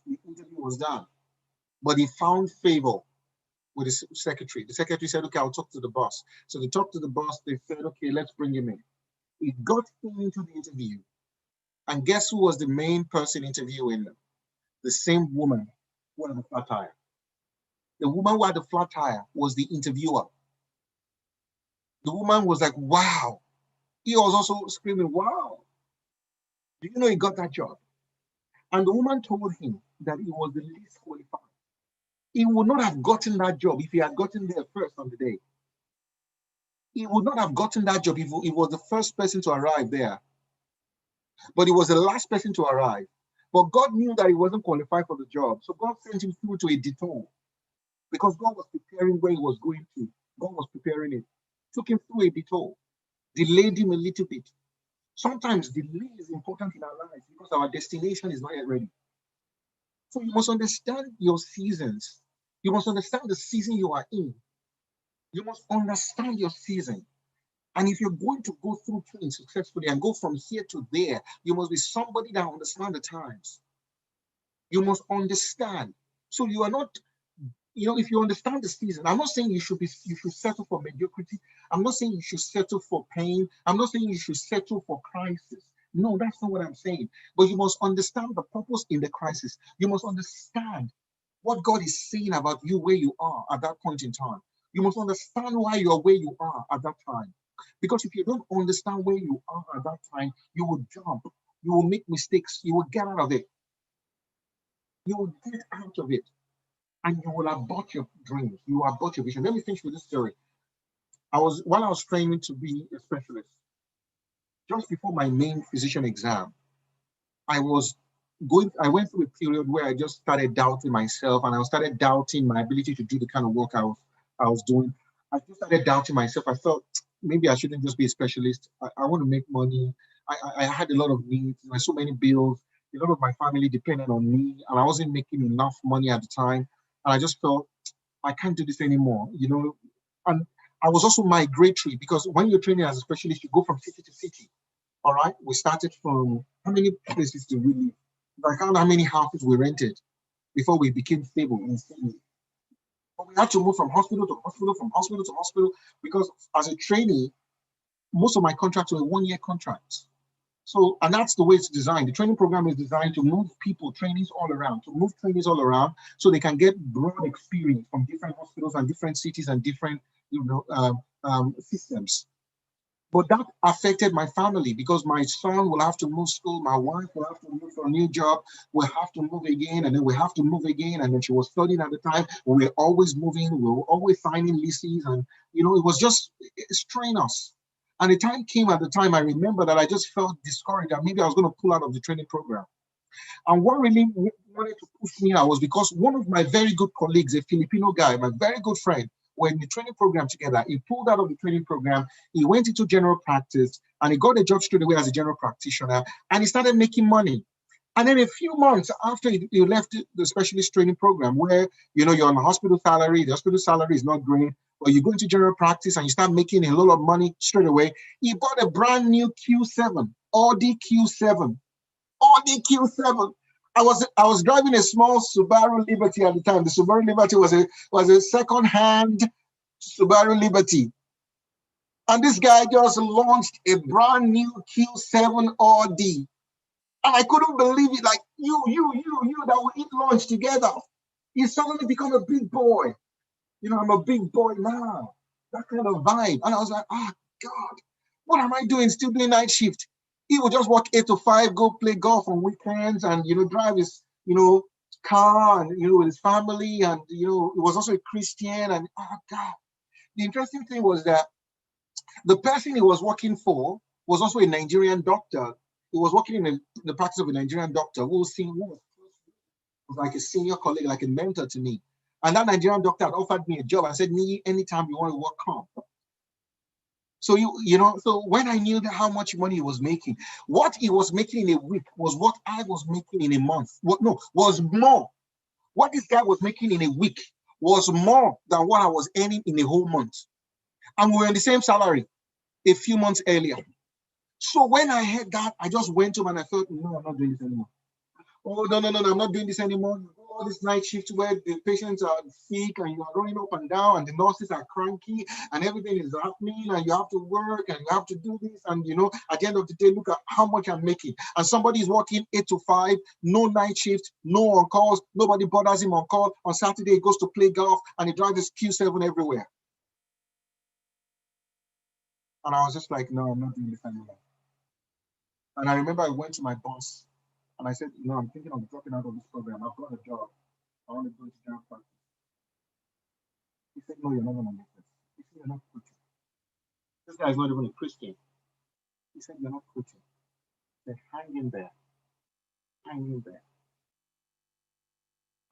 The interview was done, but he found favor with his secretary. The secretary said, okay, I'll talk to the boss. So they talked to the boss. They said, okay, let's bring him in. He got into the interview. And guess who was the main person interviewing them? The same woman who had the flat tire. The woman who had the flat tire was the interviewer. The woman was like, wow. He was also screaming, wow. Do you know he got that job? And the woman told him that he was the least qualified. He would not have gotten that job if he had gotten there first on the day. He would not have gotten that job if he was the first person to arrive there. But he was the last person to arrive. But God knew that he wasn't qualified for the job. So God sent him through to a detour because God was preparing where he was going to. God was preparing it. Took him through a detour. Delayed him a little bit. Sometimes delay is important in our lives because our destination is not yet ready. So you must understand your seasons. You must understand the season you are in. You must understand your season. And if you're going to go through things successfully and go from here to there, you must be somebody that understands the times. You must understand. So you are not, if you understand the season, I'm not saying you should settle for mediocrity. I'm not saying you should settle for pain. I'm not saying you should settle for crisis. No, that's not what I'm saying. But you must understand the purpose in the crisis. You must understand what God is saying about you where you are at that point in time. You must understand why you are where you are at that time. Because if you don't understand where you are at that time, you will jump, you will make mistakes, you will get out of it. You will get out of it. And you will abort your dreams, you will abort your vision. Let me finish with this story. While I was training to be a specialist, just before my main physician exam, I went through a period where I just started doubting myself and I started doubting my ability to do the kind of work I was doing. I just started doubting myself. I thought maybe I shouldn't just be a specialist. I want to make money. I had a lot of needs, so many bills. A lot of my family depended on me, and I wasn't making enough money at the time. And I just felt I can't do this anymore, And I was also migratory because when you're training as a specialist, you go from city to city. All right, we started from how many places did we live? I count how many houses we rented before we became stable in Sydney. But we had to move from hospital to hospital, from hospital to hospital, because as a trainee, most of my contracts were 1-year contracts. So, and that's the way it's designed. The training program is designed to move trainees all around, so they can get broad experience from different hospitals and different cities and different, systems. But that affected my family because my son will have to move school, my wife will have to move for a new job, we'll have to move again, and then we have to move again. And then she was studying at the time. We were always moving, we were always signing leases, and it was just strain us. And the time came at the time I remember that I just felt discouraged that maybe I was going to pull out of the training program. And what really wanted to push me out was because one of my very good colleagues, a Filipino guy, my very good friend, were in the training program together. He pulled out of the training program, he went into general practice, and he got a job straight away as a general practitioner, and he started making money. And then a few months after he left the specialist training program, where you're on a hospital salary, the hospital salary is not great, but you go into general practice and you start making a lot of money straight away. He bought a brand new Q7, Audi Q7. Audi Q7. I was driving a small Subaru Liberty at the time. The Subaru Liberty was a second-hand Subaru Liberty. And this guy just launched a brand new Q7 Audi. And I couldn't believe it. Like, you that will eat lunch together. You suddenly become a big boy. I'm a big boy now. That kind of vibe. And I was like, God, what am I doing? Still doing night shift. He would just work 8 to 5, go play golf on weekends, and drive his car, and with his family, and he was also a Christian. And God, the interesting thing was that the person he was working for was also a Nigerian doctor. He was working in the practice of a Nigerian doctor who was like a senior colleague, like a mentor to me. And that Nigerian doctor had offered me a job and said, "Me, anytime you want to work, come." So so when I knew how much money he was making, what he was making in a week was what I was making in a month. Was more. What this guy was making in a week was more than what I was earning in a whole month. And we were on the same salary a few months earlier. So when I heard that, I just went to him and I thought, no, I'm not doing this anymore. Oh, no, no, no, no, I'm not doing this anymore. You go all this night shift where the patients are sick and you are running up and down and the nurses are cranky and everything is happening and you have to work and you have to do this. And, at the end of the day, look at how much I'm making. And somebody is working 8 to 5, no night shift, no on calls. Nobody bothers him on call. On Saturday, he goes to play golf and he drives his Q7 everywhere. And I was just like, no, I'm not doing this anymore. And I remember I went to my boss and I said, I'm thinking of dropping out of this program. I've got a job. I want to go to general practice. He said, no, you're not going to make this. He said, you're not quitting. This guy is not even a Christian. He said, you're not quitting. He said, hang in there. Hang in there.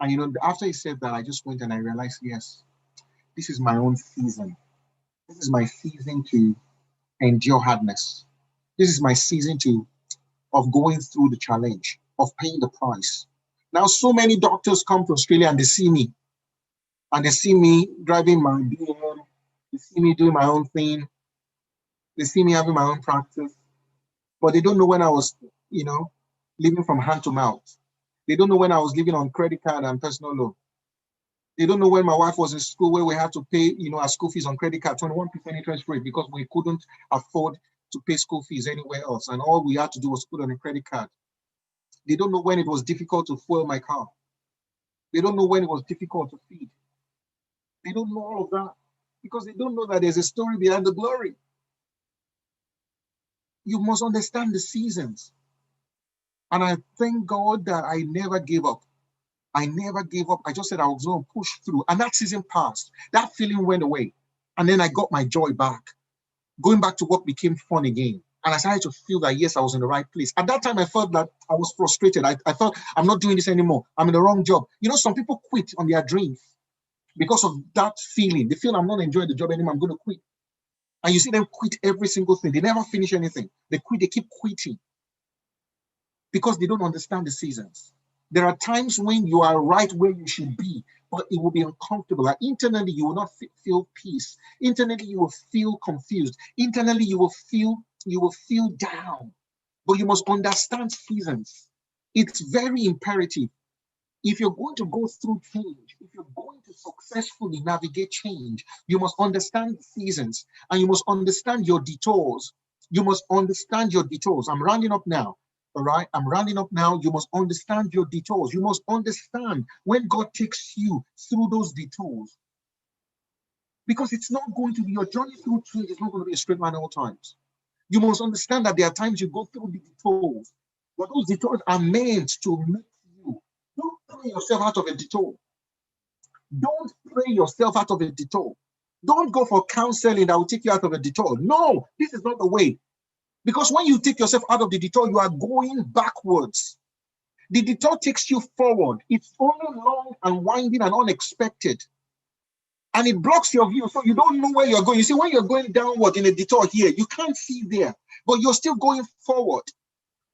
And after he said that, I just went and I realized, yes, this is my own season. This is my season to endure hardness. This is my season of going through the challenge, of paying the price. Now, so many doctors come to Australia and they see me. And they see me driving my BM. They see me doing my own thing. They see me having my own practice. But they don't know when I was, living from hand to mouth. They don't know when I was living on credit card and personal loan. They don't know when my wife was in school where we had to pay, our school fees on credit card, 21% interest rate, because we couldn't afford to pay school fees anywhere else. And all we had to do was put on a credit card. They don't know when it was difficult to fuel my car. They don't know when it was difficult to feed. They don't know all of that because they don't know that there's a story behind the glory. You must understand the seasons. And I thank God that I never gave up. I never gave up. I just said I was going to push through. And that season passed. That feeling went away. And then I got my joy back. Going back to what became fun again. And I started to feel that, yes, I was in the right place. At that time, I felt that I was frustrated. I thought, I'm not doing this anymore. I'm in the wrong job. Some people quit on their dreams because of that feeling. They feel I'm not enjoying the job anymore. I'm going to quit. And you see them quit every single thing. They never finish anything. They quit. They keep quitting because they don't understand the seasons. There are times when you are right where you should be, but it will be uncomfortable. Like internally, you will not feel peace. Internally, you will feel confused. Internally, you will feel down. But you must understand seasons. It's very imperative. If you're going to go through change, if you're going to successfully navigate change, you must understand seasons and you must understand your detours. You must understand your detours. I'm rounding up now. All right. I'm rounding up now. You must understand your detours. You must understand when God takes you through those detours. Because it's not going to be your journey through change, it's not going to be a straight line at all times. You must understand that there are times you go through the detours, but those detours are meant to make you. Don't pray yourself out of a detour. Don't pray yourself out of a detour. Don't go for counseling that will take you out of a detour. No, this is not the way. Because when you take yourself out of the detour, you are going backwards. The detour takes you forward. It's only long and winding and unexpected. And it blocks your view, so you don't know where you're going. You see, when you're going downward in a detour here, you can't see there, but you're still going forward.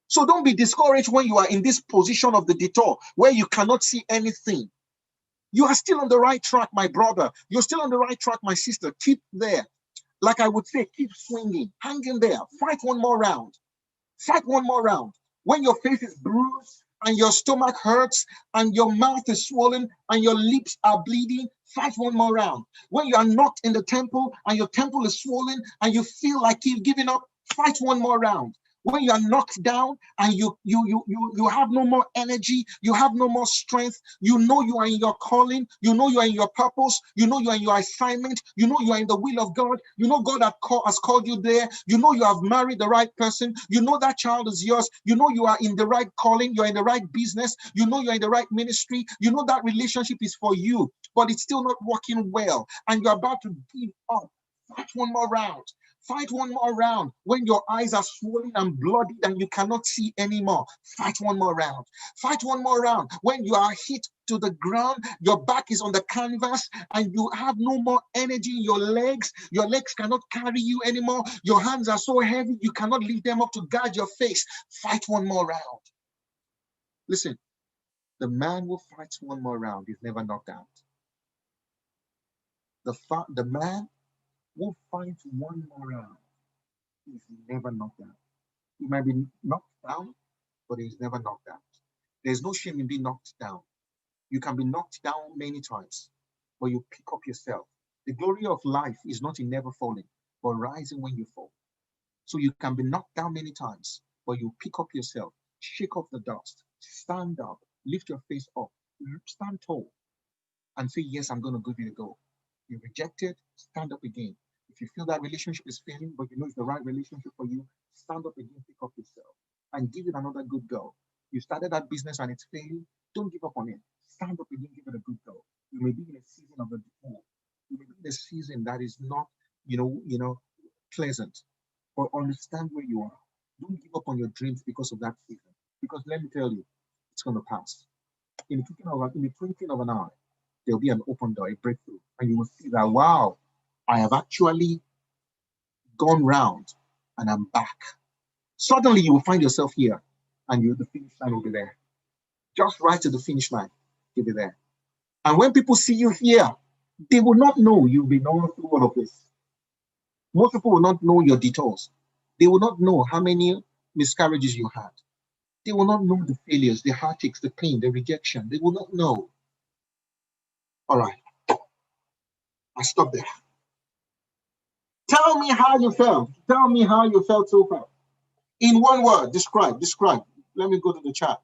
So don't be discouraged when you are in this position of the detour where you cannot see anything. You are still on the right track, my brother. You're still on the right track, my sister. Keep there. Like I would say, keep swinging. Hang in there. Fight one more round. Fight one more round. When your face is bruised and your stomach hurts and your mouth is swollen and your lips are bleeding, fight one more round. When you are knocked in the temple and your temple is swollen and you feel like you've given up, fight one more round. When you are knocked down and you have no more energy, you have no more strength, you know you are in your calling, you know you are in your purpose, you know you are in your assignment, you know you are in the will of God, you know God has called you there, you know you have married the right person, you know that child is yours, you know you are in the right calling, you're in the right business, you know you're in the right ministry, you know that relationship is for you, but it's still not working well, and you're about to give up. Fight one more round. Fight one more round. When your eyes are swollen and bloody and you cannot see anymore, fight one more round. Fight one more round. When you are hit to the ground, your back is on the canvas and you have no more energy in your legs cannot carry you anymore. Your hands are so heavy, you cannot lift them up to guard your face. Fight one more round. Listen, the man who fights one more round is never knocked out. The man who fights one more round is never knocked out. He might be knocked down, but he's never knocked out. There's no shame in being knocked down. You can be knocked down many times, but you pick up yourself. The glory of life is not in never falling, but rising when you fall. So you can be knocked down many times, but you pick up yourself, shake off the dust, stand up, lift your face up, stand tall, and say, yes, I'm going to give it a go. You reject it, stand up again. If you feel that relationship is failing, but you know it's the right relationship for you, stand up again, pick up yourself, and give it another good go. You started that business and it's failing, don't give up on it. Stand up again, give it a good go. You may be in a season of a default. You may be in a season that is not, pleasant. But understand where you are. Don't give up on your dreams because of that season. Because let me tell you, it's going to pass. In the twinkling of an eye, there'll be an open door, a breakthrough, and you will see that, wow, I have actually gone round and I'm back. Suddenly you will find yourself here and the finish line will be there. Just right to the finish line, you'll be there. And when people see you here, they will not know you've been going through all of this. Most people will not know your detours. They will not know how many miscarriages you had. They will not know the failures, the heartaches, the pain, the rejection. They will not know. All right, I stop there. Tell me how you felt. Tell me how you felt so far. In one word, describe. Let me go to the chat.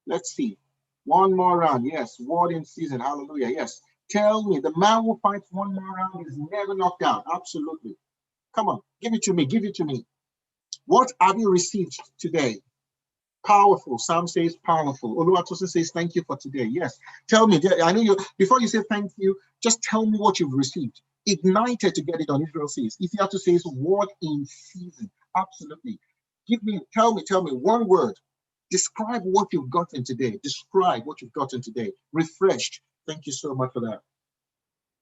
Let's see. One more round. Yes, word in season. Hallelujah. Yes. Tell me, the man who fights one more round is never knocked out. Absolutely. Come on, give it to me. Give it to me. What have you received today? Powerful. Sam says powerful. Oluwatosin says thank you for today. Yes. Tell me. I know you. Before you say thank you, just tell me what you've received. Ignited to get it on. Israel says. If you have to say it's word in season, absolutely. Tell me one word. Describe what you've gotten today. Describe what you've gotten today. Refreshed. Thank you so much for that.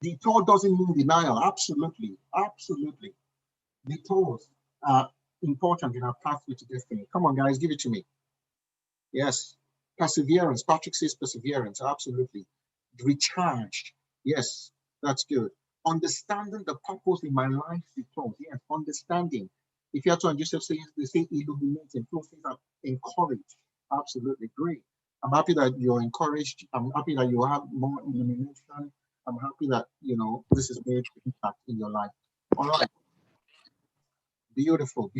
Detour doesn't mean denial. Absolutely. Detours are important in our pathway to destiny. Come on, guys, give it to me. Yes. Perseverance. Patrick says perseverance. Absolutely. Recharged. Yes, that's good. Understanding the purpose in my life detours. Yes, understanding. If you have to, and Joseph says, they say illuminating. Those things are encouraged. Absolutely great. I'm happy that you're encouraged. I'm happy that you have more illumination. I'm happy that, this is made impact in your life. All right. Beautiful.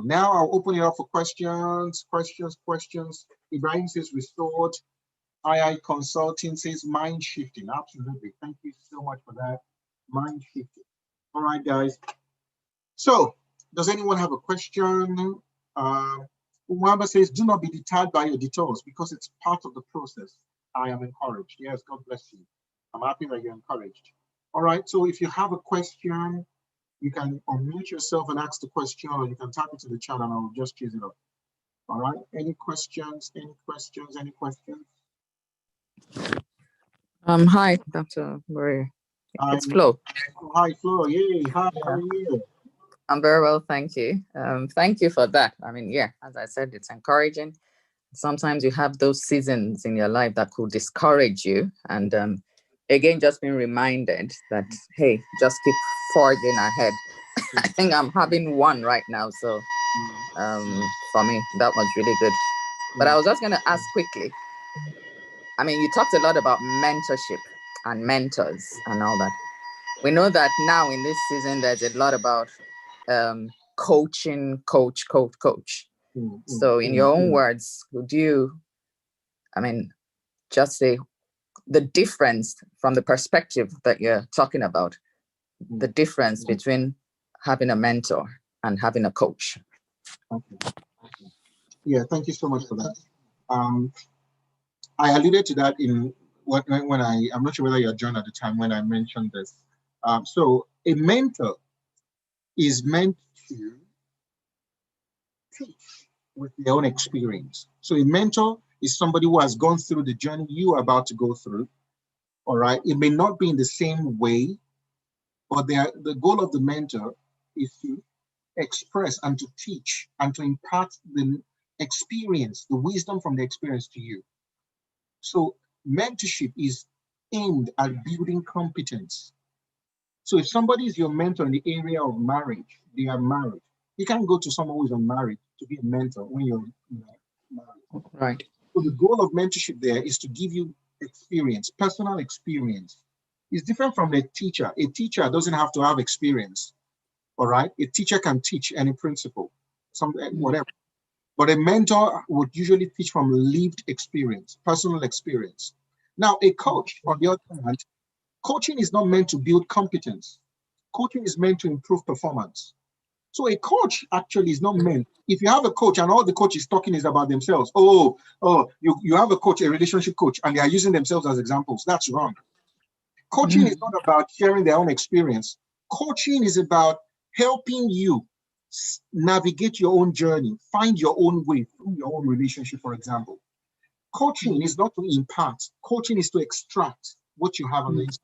Now I'll open it up for questions. Ibrahim says restored. II Consulting says mind shifting. Absolutely. Thank you so much for that. Mind shifting. All right, guys. So, does anyone have a question? Umamba says, do not be deterred by your detours because it's part of the process. I am encouraged. Yes, God bless you. I'm happy that you're encouraged. All right, so if you have a question, you can unmute yourself and ask the question, or you can type it to the chat and I'll just choose it up. All right, any questions? Hi, Dr. Murray. It's Flo. Hi, Flo. Yay. Hi, how are you? I'm very well, thank you. Thank you for that. I mean, yeah, as I said, it's encouraging. Sometimes you have those seasons in your life that could discourage you. And again, just being reminded that, hey, just keep forging ahead. I think I'm having one right now. So for me, that was really good. But I was just going to ask quickly. I mean, you talked a lot about mentorship and mentors and all that. We know that now in this season, there's a lot about coaching, coach. So in your own words, would you, just say the difference from the perspective that you're talking about, the difference between having a mentor and having a coach? Okay. Yeah, thank you so much for that. I alluded to that in when I'm not sure whether you joined at the time when I mentioned this. So a mentor is meant to teach with their own experience. So a mentor is somebody who has gone through the journey you are about to go through. All right. It may not be in the same way, but the goal of the mentor is to express and to teach and to impart the experience, the wisdom from the experience to you. So mentorship is aimed at building competence. So if somebody is your mentor in the area of marriage, they are married. You can't go to someone who is unmarried to be a mentor when you're married. Right. So the goal of mentorship there is to give you experience, personal experience. It's different from a teacher. A teacher doesn't have to have experience, all right? A teacher can teach any principle, something, whatever. But a mentor would usually teach from lived experience, personal experience. Now, a coach, on the other hand, coaching is not meant to build competence. Coaching is meant to improve performance. So a coach actually is not meant, if you have a coach and all the coach is talking is about themselves, you have a coach, a relationship coach, and they are using themselves as examples. That's wrong. Coaching is not about sharing their own experience. Coaching is about helping you navigate your own journey, find your own way through your own relationship, for example. Coaching is not to impart. Coaching is to extract what you have on the inside.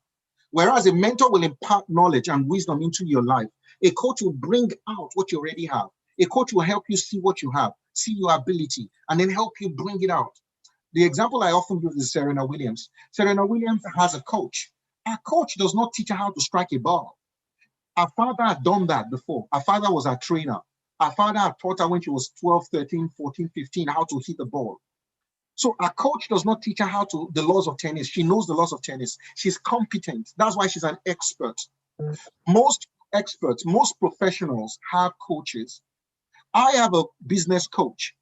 Whereas a mentor will impart knowledge and wisdom into your life, a coach will bring out what you already have. A coach will help you see what you have, see your ability, and then help you bring it out. The example I often use is Serena Williams. Serena Williams has a coach. Her coach does not teach her how to strike a ball. Her father had done that before. Her father was her trainer. Her father had taught her when she was 12, 13, 14, 15 how to hit the ball. So a coach does not teach her how to the laws of tennis. She knows the laws of tennis. She's competent. That's why she's an expert. Most experts, most professionals have coaches. I have a business coach.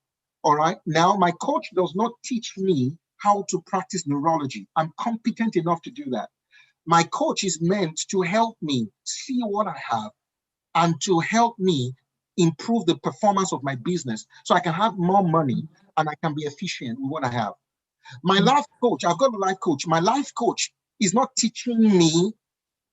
All right. Now, my coach does not teach me how to practice neurology. I'm competent enough to do that. My coach is meant to help me see what I have and to help me improve the performance of my business so I can have more money and I can be efficient with what I have. My life coach, I've got a life coach. My life coach is not teaching me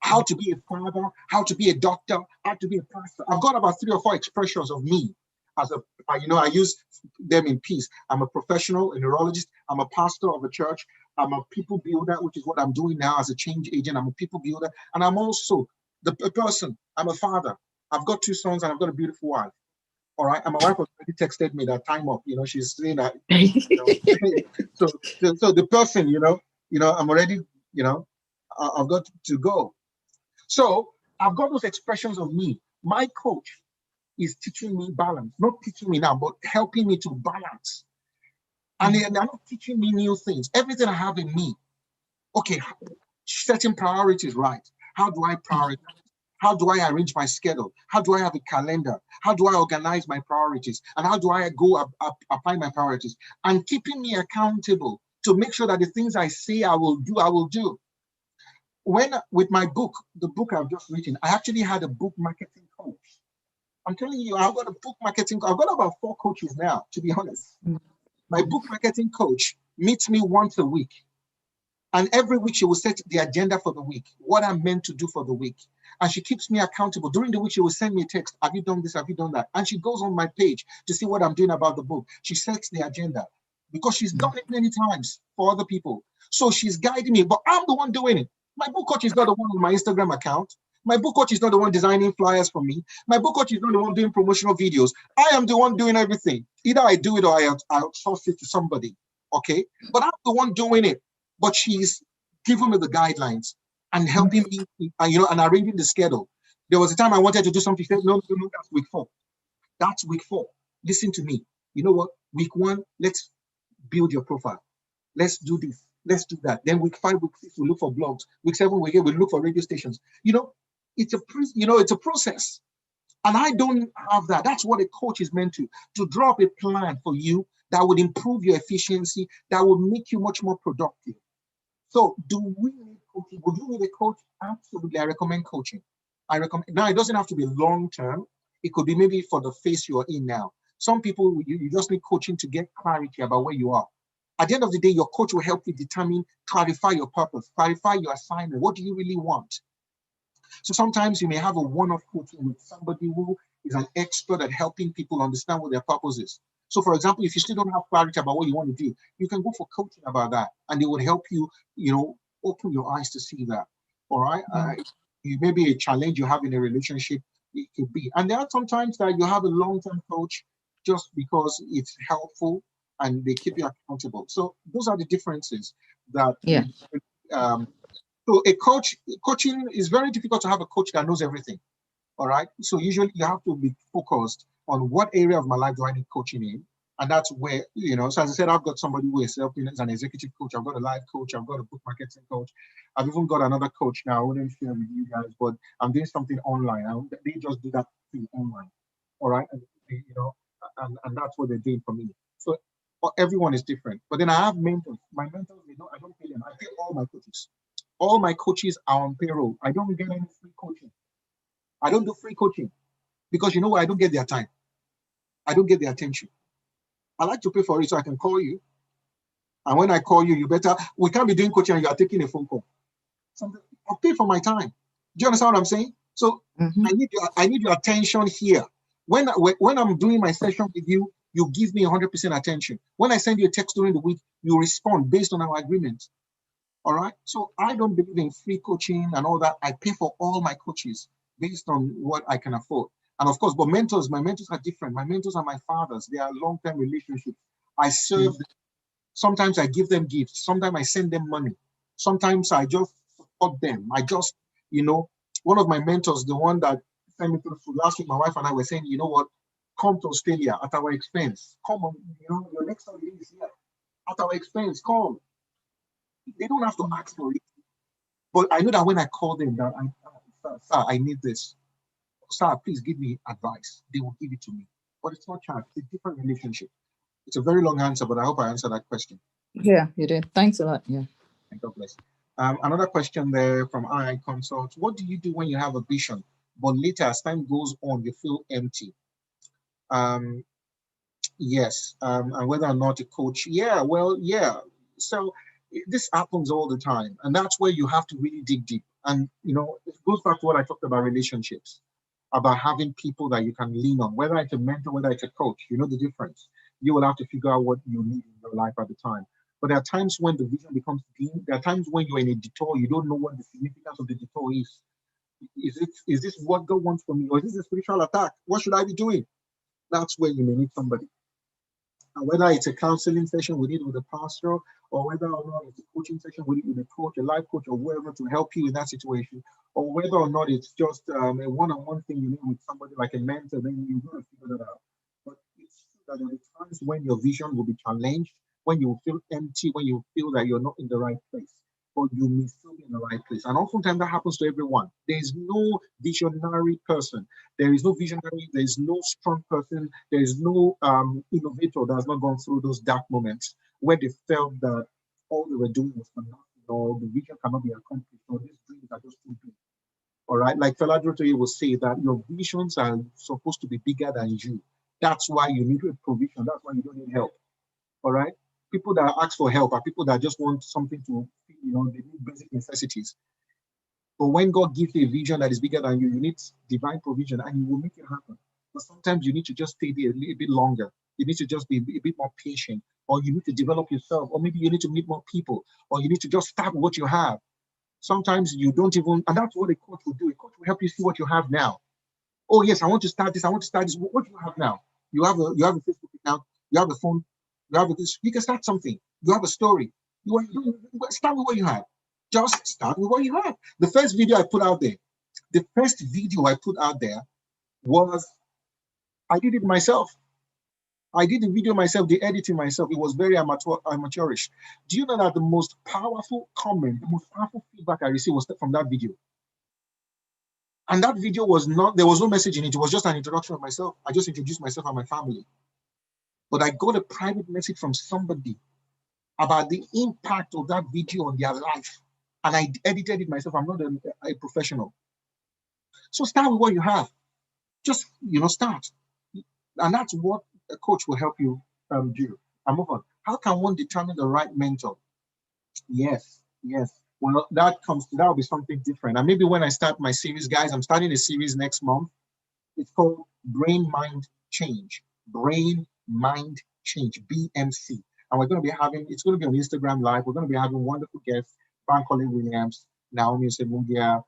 how to be a father, how to be a doctor, how to be a pastor. I've got about 3 or 4 expressions of me as I use them in peace. I'm a professional, a neurologist. I'm a pastor of a church. I'm a people builder, which is what I'm doing now as a change agent. I'm a people builder. And I'm also the person. I'm a father. I've got 2 sons and I've got a beautiful wife. All right. And my wife has already texted me that time up. She's saying that. So the person, I'm already, I've got to go. So I've got those expressions of me. My coach is teaching me balance, not teaching me now, but helping me to balance. And they're not teaching me new things. Everything I have in me, okay, setting priorities right. How do I prioritize? How do I arrange my schedule? How do I have a calendar? How do I organize my priorities? And how do I go apply my priorities? And keeping me accountable to make sure that the things I say I will do. With my book, the book I've just written, I actually had a book marketing coach. I'm telling you, I've got a book marketing. I've got about 4 coaches now, to be honest. My book marketing coach meets me once a week. And every week she will set the agenda for the week, what I'm meant to do for the week. And she keeps me accountable. During the week, she will send me a text. Have you done this? Have you done that? And she goes on my page to see what I'm doing about the book. She sets the agenda because she's done it many times for other people. So she's guiding me, but I'm the one doing it. My book coach is not the one on my Instagram account. My book coach is not the one designing flyers for me. My book coach is not the one doing promotional videos. I am the one doing everything. Either I do it or I outsource it to somebody. Okay? But I'm the one doing it. But she's giving me the guidelines and helping me, and arranging the schedule. There was a time I wanted to do something. She said, no, that's week 4. That's week 4. Listen to me. You know what? Week 1, let's build your profile. Let's do this. Let's do that. Then week 5, week 6, we look for blogs. Week 7, we look for radio stations. It's a process. And I don't have that. That's what a coach is meant to draw up a plan for you that would improve your efficiency, that would make you much more productive. So do we need coaching? Would you need a coach? Absolutely. I recommend coaching. Now, it doesn't have to be long term. It could be maybe for the phase you are in now. Some people, you just need coaching to get clarity about where you are. At the end of the day, your coach will help you clarify your purpose, clarify your assignment. What do you really want? So sometimes you may have a one-off coaching with somebody who is an expert at helping people understand what their purpose is. So, for example, if you still don't have clarity about what you want to do, you can go for coaching about that, and it would help you, open your eyes to see that. All right. It may be a challenge you have in a relationship. It could be. And there are sometimes that you have a long-term coach just because it's helpful and they keep you accountable. So those are the differences that so coaching is very difficult to have a coach that knows everything. All right. So usually you have to be focused on what area of my life do I need coaching in, And that's where, you know, so as I said, I've got somebody who is helping as an executive coach. I've got a life coach. I've got a book marketing coach. I've even got another coach now. I wouldn't share with you guys, but I'm doing something online. They just do that thing online. All right. And, you know, and that's what they're doing for me. So everyone is different. But then I have mentors. My mentors, I don't pay them. I pay all my coaches. All my coaches are on payroll. I don't get any free coaching. I don't do free coaching because you know what? I don't get their time. I don't get their attention. I like to pay for it so I can call you. And when I call you, we can't be doing coaching and you are taking a phone call. Something, I'll pay for my time. Do you understand what I'm saying? So I need your attention here. When I'm doing my session with you, you give me 100% attention. When I send you a text during the week, you respond based on our agreement. All right. So I don't believe in free coaching and all that. I pay for all my coaches based on what I can afford. And of course, but my mentors are different. My mentors are my fathers. They are long-term relationships. I serve them. Sometimes I give them gifts. Sometimes I send them money. Sometimes I just support them. One of my mentors, the one that sent me to the last week, my wife and I were saying, you know what, come to Australia at our expense. Come on, your next holiday is here. At our expense, come. They don't have to ask for it. But I know that when I call them, that sir, I need this. Sir, please give me advice. They will give it to me. But it's not charged. It's a different relationship. It's a very long answer, but I hope I answered that question. Yeah, you did. Thanks a lot. Yeah. God bless. Another question there from I Consult. What do you do when you have a vision, but later as time goes on, you feel empty? Yes. And whether or not a coach, yeah. So this happens all the time. And that's where you have to really dig deep. And, it goes back to what I talked about relationships, about having people that you can lean on, whether it's a mentor, whether it's a coach, you know the difference. You will have to figure out what you need in your life at the time. But there are times when the vision becomes dim. There are times when you're in a detour, you don't know what the significance of the detour is. Is this what God wants from me? Or is this a spiritual attack? What should I be doing? That's where you may need somebody. And whether it's a counseling session with it with a pastor, or whether or not it's a coaching session with it with a coach, a life coach, or whoever to help you in that situation, or whether or not it's just a one-on-one thing you need with somebody like a mentor, then you're going to figure that out. But it's true that there are times when your vision will be challenged, when you feel empty, when you feel that you're not in the right place, but you may still be in the right place. And oftentimes that happens to everyone. There is no visionary person. There is no visionary. There is no strong person. There is no innovator that has not gone through those dark moments where they felt that all they were doing was for nothing, or the vision cannot be accomplished, or these dreams are just too big. All right, like Fela Durotoye will say that your visions are supposed to be bigger than you. That's why you need a provision. That's why you don't need help. All right. People that ask for help are people that just want something to, they need basic necessities. But when God gives you a vision that is bigger than you, you need divine provision and He will make it happen. But sometimes you need to just stay there a little bit longer. You need to just be a bit more patient, or you need to develop yourself, or maybe you need to meet more people, or you need to just start with what you have. Sometimes you don't even, and that's what a coach will do. A coach will help you see what you have now. Oh yes, I want to start this. I want to start this. What do you have now? You have a Facebook account. You have a phone. You have this. You can start something. You have a story. You start with what you have. Just start with what you have. The first video I put out there was I did it myself. I did the video myself, the editing myself. It was very amateurish. Do you know that the most powerful comment, the most powerful feedback I received was from that video? And that video there was no message in it. It was just an introduction of myself. I just introduced myself and my family. But I got a private message from somebody about the impact of that video on their life. And I edited it myself. I'm not a professional. So start with what you have. Just, start. And that's what a coach will help you do. And move on. How can one determine the right mentor? Yes. Well, that will be something different. And maybe when I start my series, guys, I'm starting a series next month. It's called Brain Mind Change. Brain Mind Change, BMC. And it's going to be on Instagram Live. We're going to be having wonderful guests, Bankole Williams, Naomi Semundia,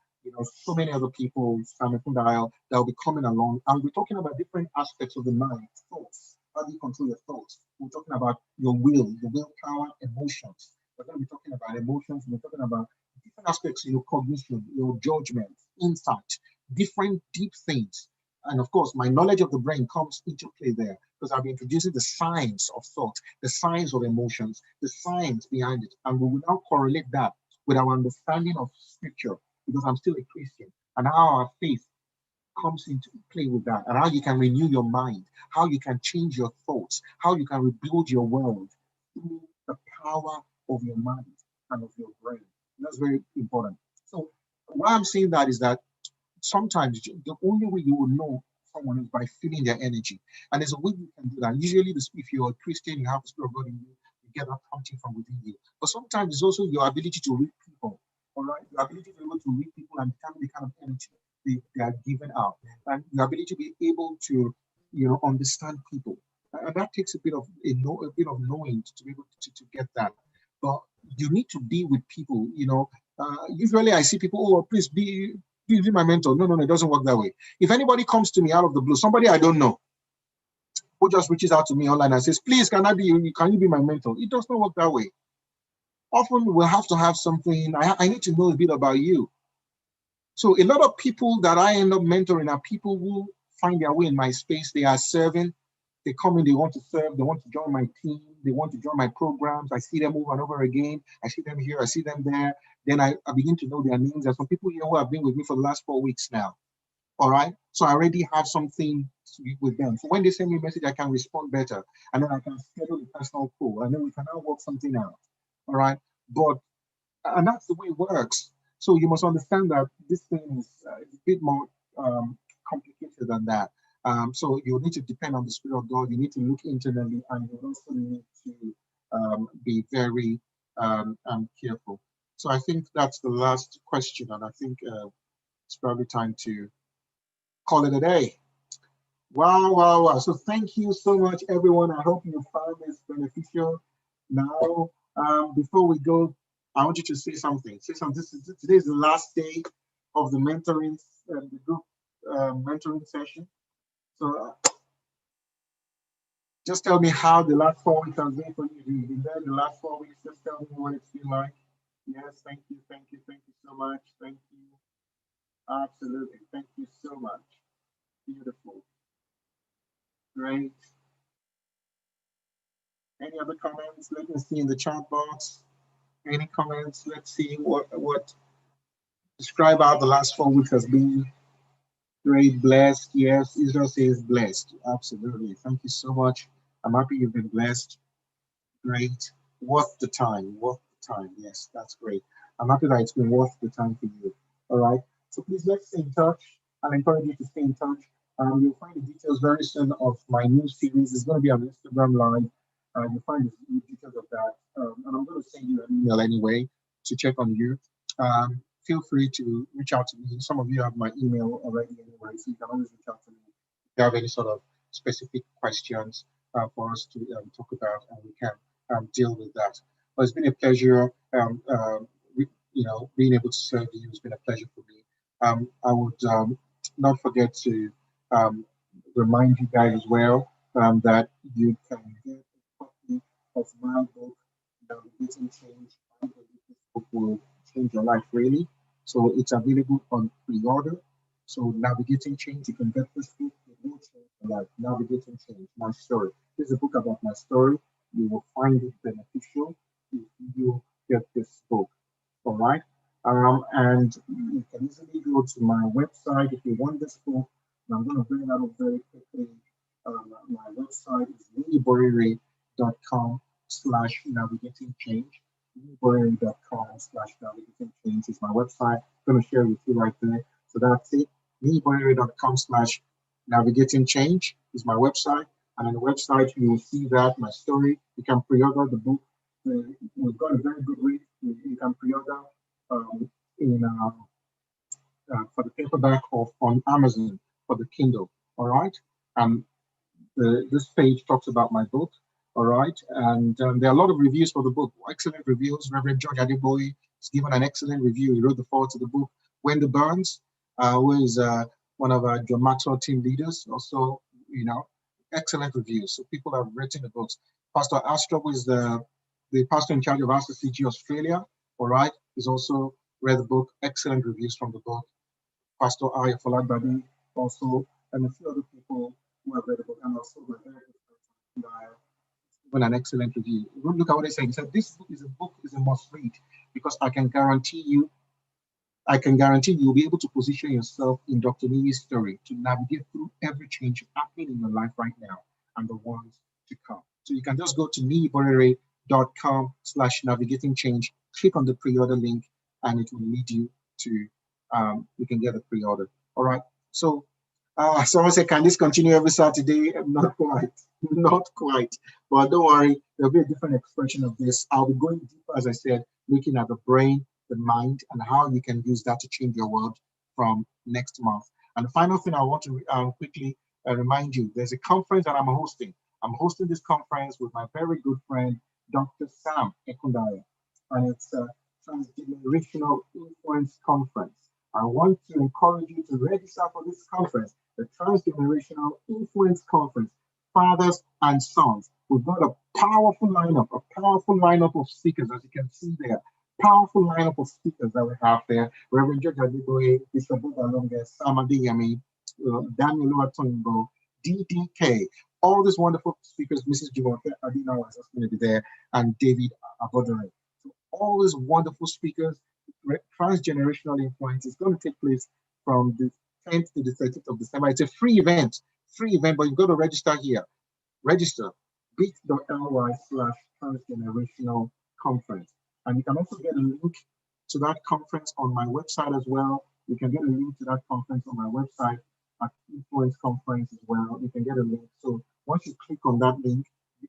so many other people, Simon Fundayo, that will be coming along. And we're talking about different aspects of the mind, thoughts. How do you control your thoughts? We're talking about your willpower, emotions. We're going to be talking about emotions. We're talking about different aspects, cognition, your judgment, insight, different deep things. And of course, my knowledge of the brain comes into play there because I'll be introducing the science of thought, the science of emotions, the science behind it. And we will now correlate that with our understanding of scripture because I'm still a Christian and how our faith comes into play with that and how you can renew your mind, how you can change your thoughts, how you can rebuild your world through the power of your mind and of your brain. That's very important. So why I'm saying that is that sometimes the only way you will know someone is by feeling their energy. And there's a way you can do that. Usually, if you're a Christian, you have the Spirit of God in you, you get that prompting from within you. But sometimes it's also your ability to read people, all right? Your ability to be able to read people and determine the kind of energy they are giving out. And your ability to be able to, understand people. And that takes a bit of knowing to be able to get that. But you need to be with people, usually I see people, oh, please be my mentor. No, it doesn't work that way. If anybody comes to me out of the blue, somebody I don't know, who just reaches out to me online and says, please, can you be my mentor? It does not work that way. Often we'll have to have something, I need to know a bit about you. So a lot of people that I end up mentoring are people who find their way in my space. They are serving. They come in, they want to serve, they want to join my team, they want to join my programs. I see them over and over again. I see them here, I see them there. Then I begin to know their names. There's some people here who have been with me for the last 4 weeks now. All right. So I already have something with them. So when they send me a message, I can respond better. And then I can schedule a personal call. And then we can now work something out. All right. And that's the way it works. So you must understand that this thing is a bit more complicated than that. So you need to depend on the Spirit of God. You need to look internally, and you also need to be very careful. So I think that's the last question, and I think it's probably time to call it a day. Wow. So thank you so much, everyone. I hope you found this beneficial. Now, before we go, I want you to say something. Today is the last day of the mentoring, the group mentoring session. So just tell me how the last 4 weeks have been for you. You've been there the last 4 weeks. Just tell me what it's been like. Yes, thank you so much. Thank you. Absolutely. Thank you so much. Beautiful. Great. Any other comments? Let me see in the chat box. Any comments? Let's see what describe how the last 4 weeks has been. Great, blessed. Yes, Israel says blessed. Absolutely. Thank you so much. I'm happy you've been blessed. Great. Worth the time. Yes, that's great. I'm happy that it's been worth the time for you. All right. So please let's stay in touch. I encourage you to stay in touch. You'll find the details very soon of my new series. It's going to be on Instagram Live. You'll find the details of that. And I'm going to send you an email anyway to check on you. Feel free to reach out to me. Some of you have my email already anyway, so you can always reach out to me if you have any sort of specific questions for us to talk about, and we can deal with that. But it's been a pleasure, being able to serve you. It's been a pleasure for me. I would not forget to remind you guys as well that you can get a copy of my book, Navigating Change. I believe this book will change your life really. So it's available on pre-order. So Navigating Change, you can get this book. It will change your life. Navigating Change, my story. This is a book about my story. You will find it beneficial if you get this book. All right. And you can easily go to my website if you want this book. And I'm going to bring that up very quickly. My website is miniborere.com/navigating change. miniborere.com/navigating change is my website. I'm going to share with you right there. So that's it. miniborere.com/navigating change is my website. And on the website, you will see that my story. You can pre-order the book. We've got a very good rate. You can pre-order for the paperback or on Amazon for the Kindle. All right. This page talks about my book. All right. And there are a lot of reviews for the book. Excellent reviews. Reverend George Adeboye has given an excellent review. He wrote the foreword to the book. Wendy Burns, who is one of our John Maxwell team leaders, also, excellent reviews. So people have written the books. Pastor Astrup is the pastor in charge of RCCG Australia. All right. He's also read the book. Excellent reviews from the book. Pastor Ayafolagbade also and a few other people who have read the book, and also my very good friend, Given an excellent review. Look at what they said. He said, this book is a must read because I can guarantee you'll be able to position yourself in Dr. Mimi's story to navigate through every change happening in your life right now and the ones to come. So you can just go to niborere.com/navigating change, click on the pre-order link, and it will lead you to, you can get a pre-order. All right. So someone said, can this continue every Saturday? Not quite, not quite. But don't worry, there'll be a different expression of this. I'll be going deeper, as I said, looking at the brain, the mind, and how you can use that to change your world from next month. And the final thing I want to quickly remind you, there's a conference that I'm hosting. I'm hosting this conference with my very good friend, Dr. Sam Ekundaya, and it's a Transgenerational Influence Conference. I want to encourage you to register for this conference, the Transgenerational Influence Conference, Fathers and Sons. We've got a powerful lineup of speakers, as you can see there. Powerful lineup of speakers that we have there. Reverend George Adeboye, Bishop Bogalonga, Sam Adeyemi, Daniel Oluwatonyibo, DDK, all these wonderful speakers, Mrs. Jumoke Adina was just going to be there, and David Abodore. So all these wonderful speakers, transgenerational influence is going to take place from the 10th to the 13th of December. It's a free event, but you've got to register here. Register bit.ly/transgenerational conference. And you can also get a link to that conference on my website as well. You can get a link to that conference on my website at Influence Conference as well. You can get a link. So once you click on that link,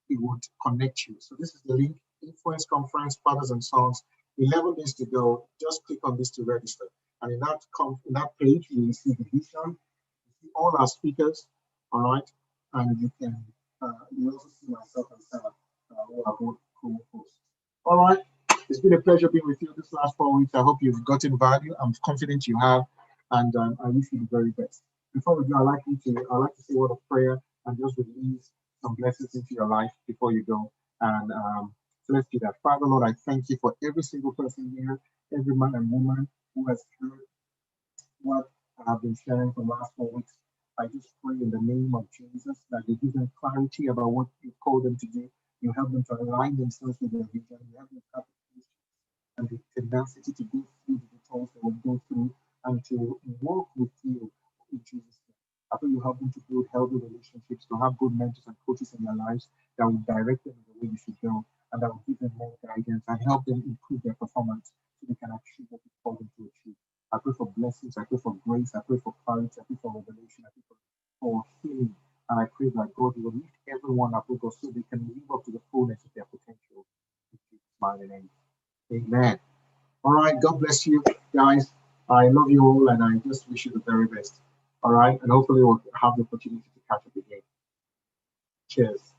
it would connect you. So this is the link, Influence Conference, Fathers and Sons. 11 days to go. Just click on this to register. And in that page, you will see the vision, you see all our speakers, all right? And you can you also see myself and Sarah, who are both co-hosts. All right. It's been a pleasure being with you this last 4 weeks. I hope you've gotten value. I'm confident you have, and I wish you the very best. Before we go, I'd like to say a word of prayer and just release some blessings into your life before you go. And so let's do that. Father, Lord, I thank you for every single person here, every man and woman who has heard what I have been sharing for the last 4 weeks. I just pray in the name of Jesus that you give them clarity about what you've called them to do. You help them to align themselves with their vision. You help them to have the patience and the tenacity to go through the details they will go through and to work with you in Jesus' name. I pray you help them to build healthy relationships, to have good mentors and coaches in their lives that will direct them in the way they should go, and that will give them more guidance and help them improve their performance so they can achieve what you've called them to achieve. I pray for blessings, I pray for grace, I pray for clarity, I pray for revelation, I pray for healing. And I pray that God will lift everyone up, God, so they can live up to the fullness of their potential. In Jesus' mighty name. Amen. All right. God bless you, guys. I love you all, and I just wish you the very best. All right. And hopefully we'll have the opportunity to catch up again. Cheers.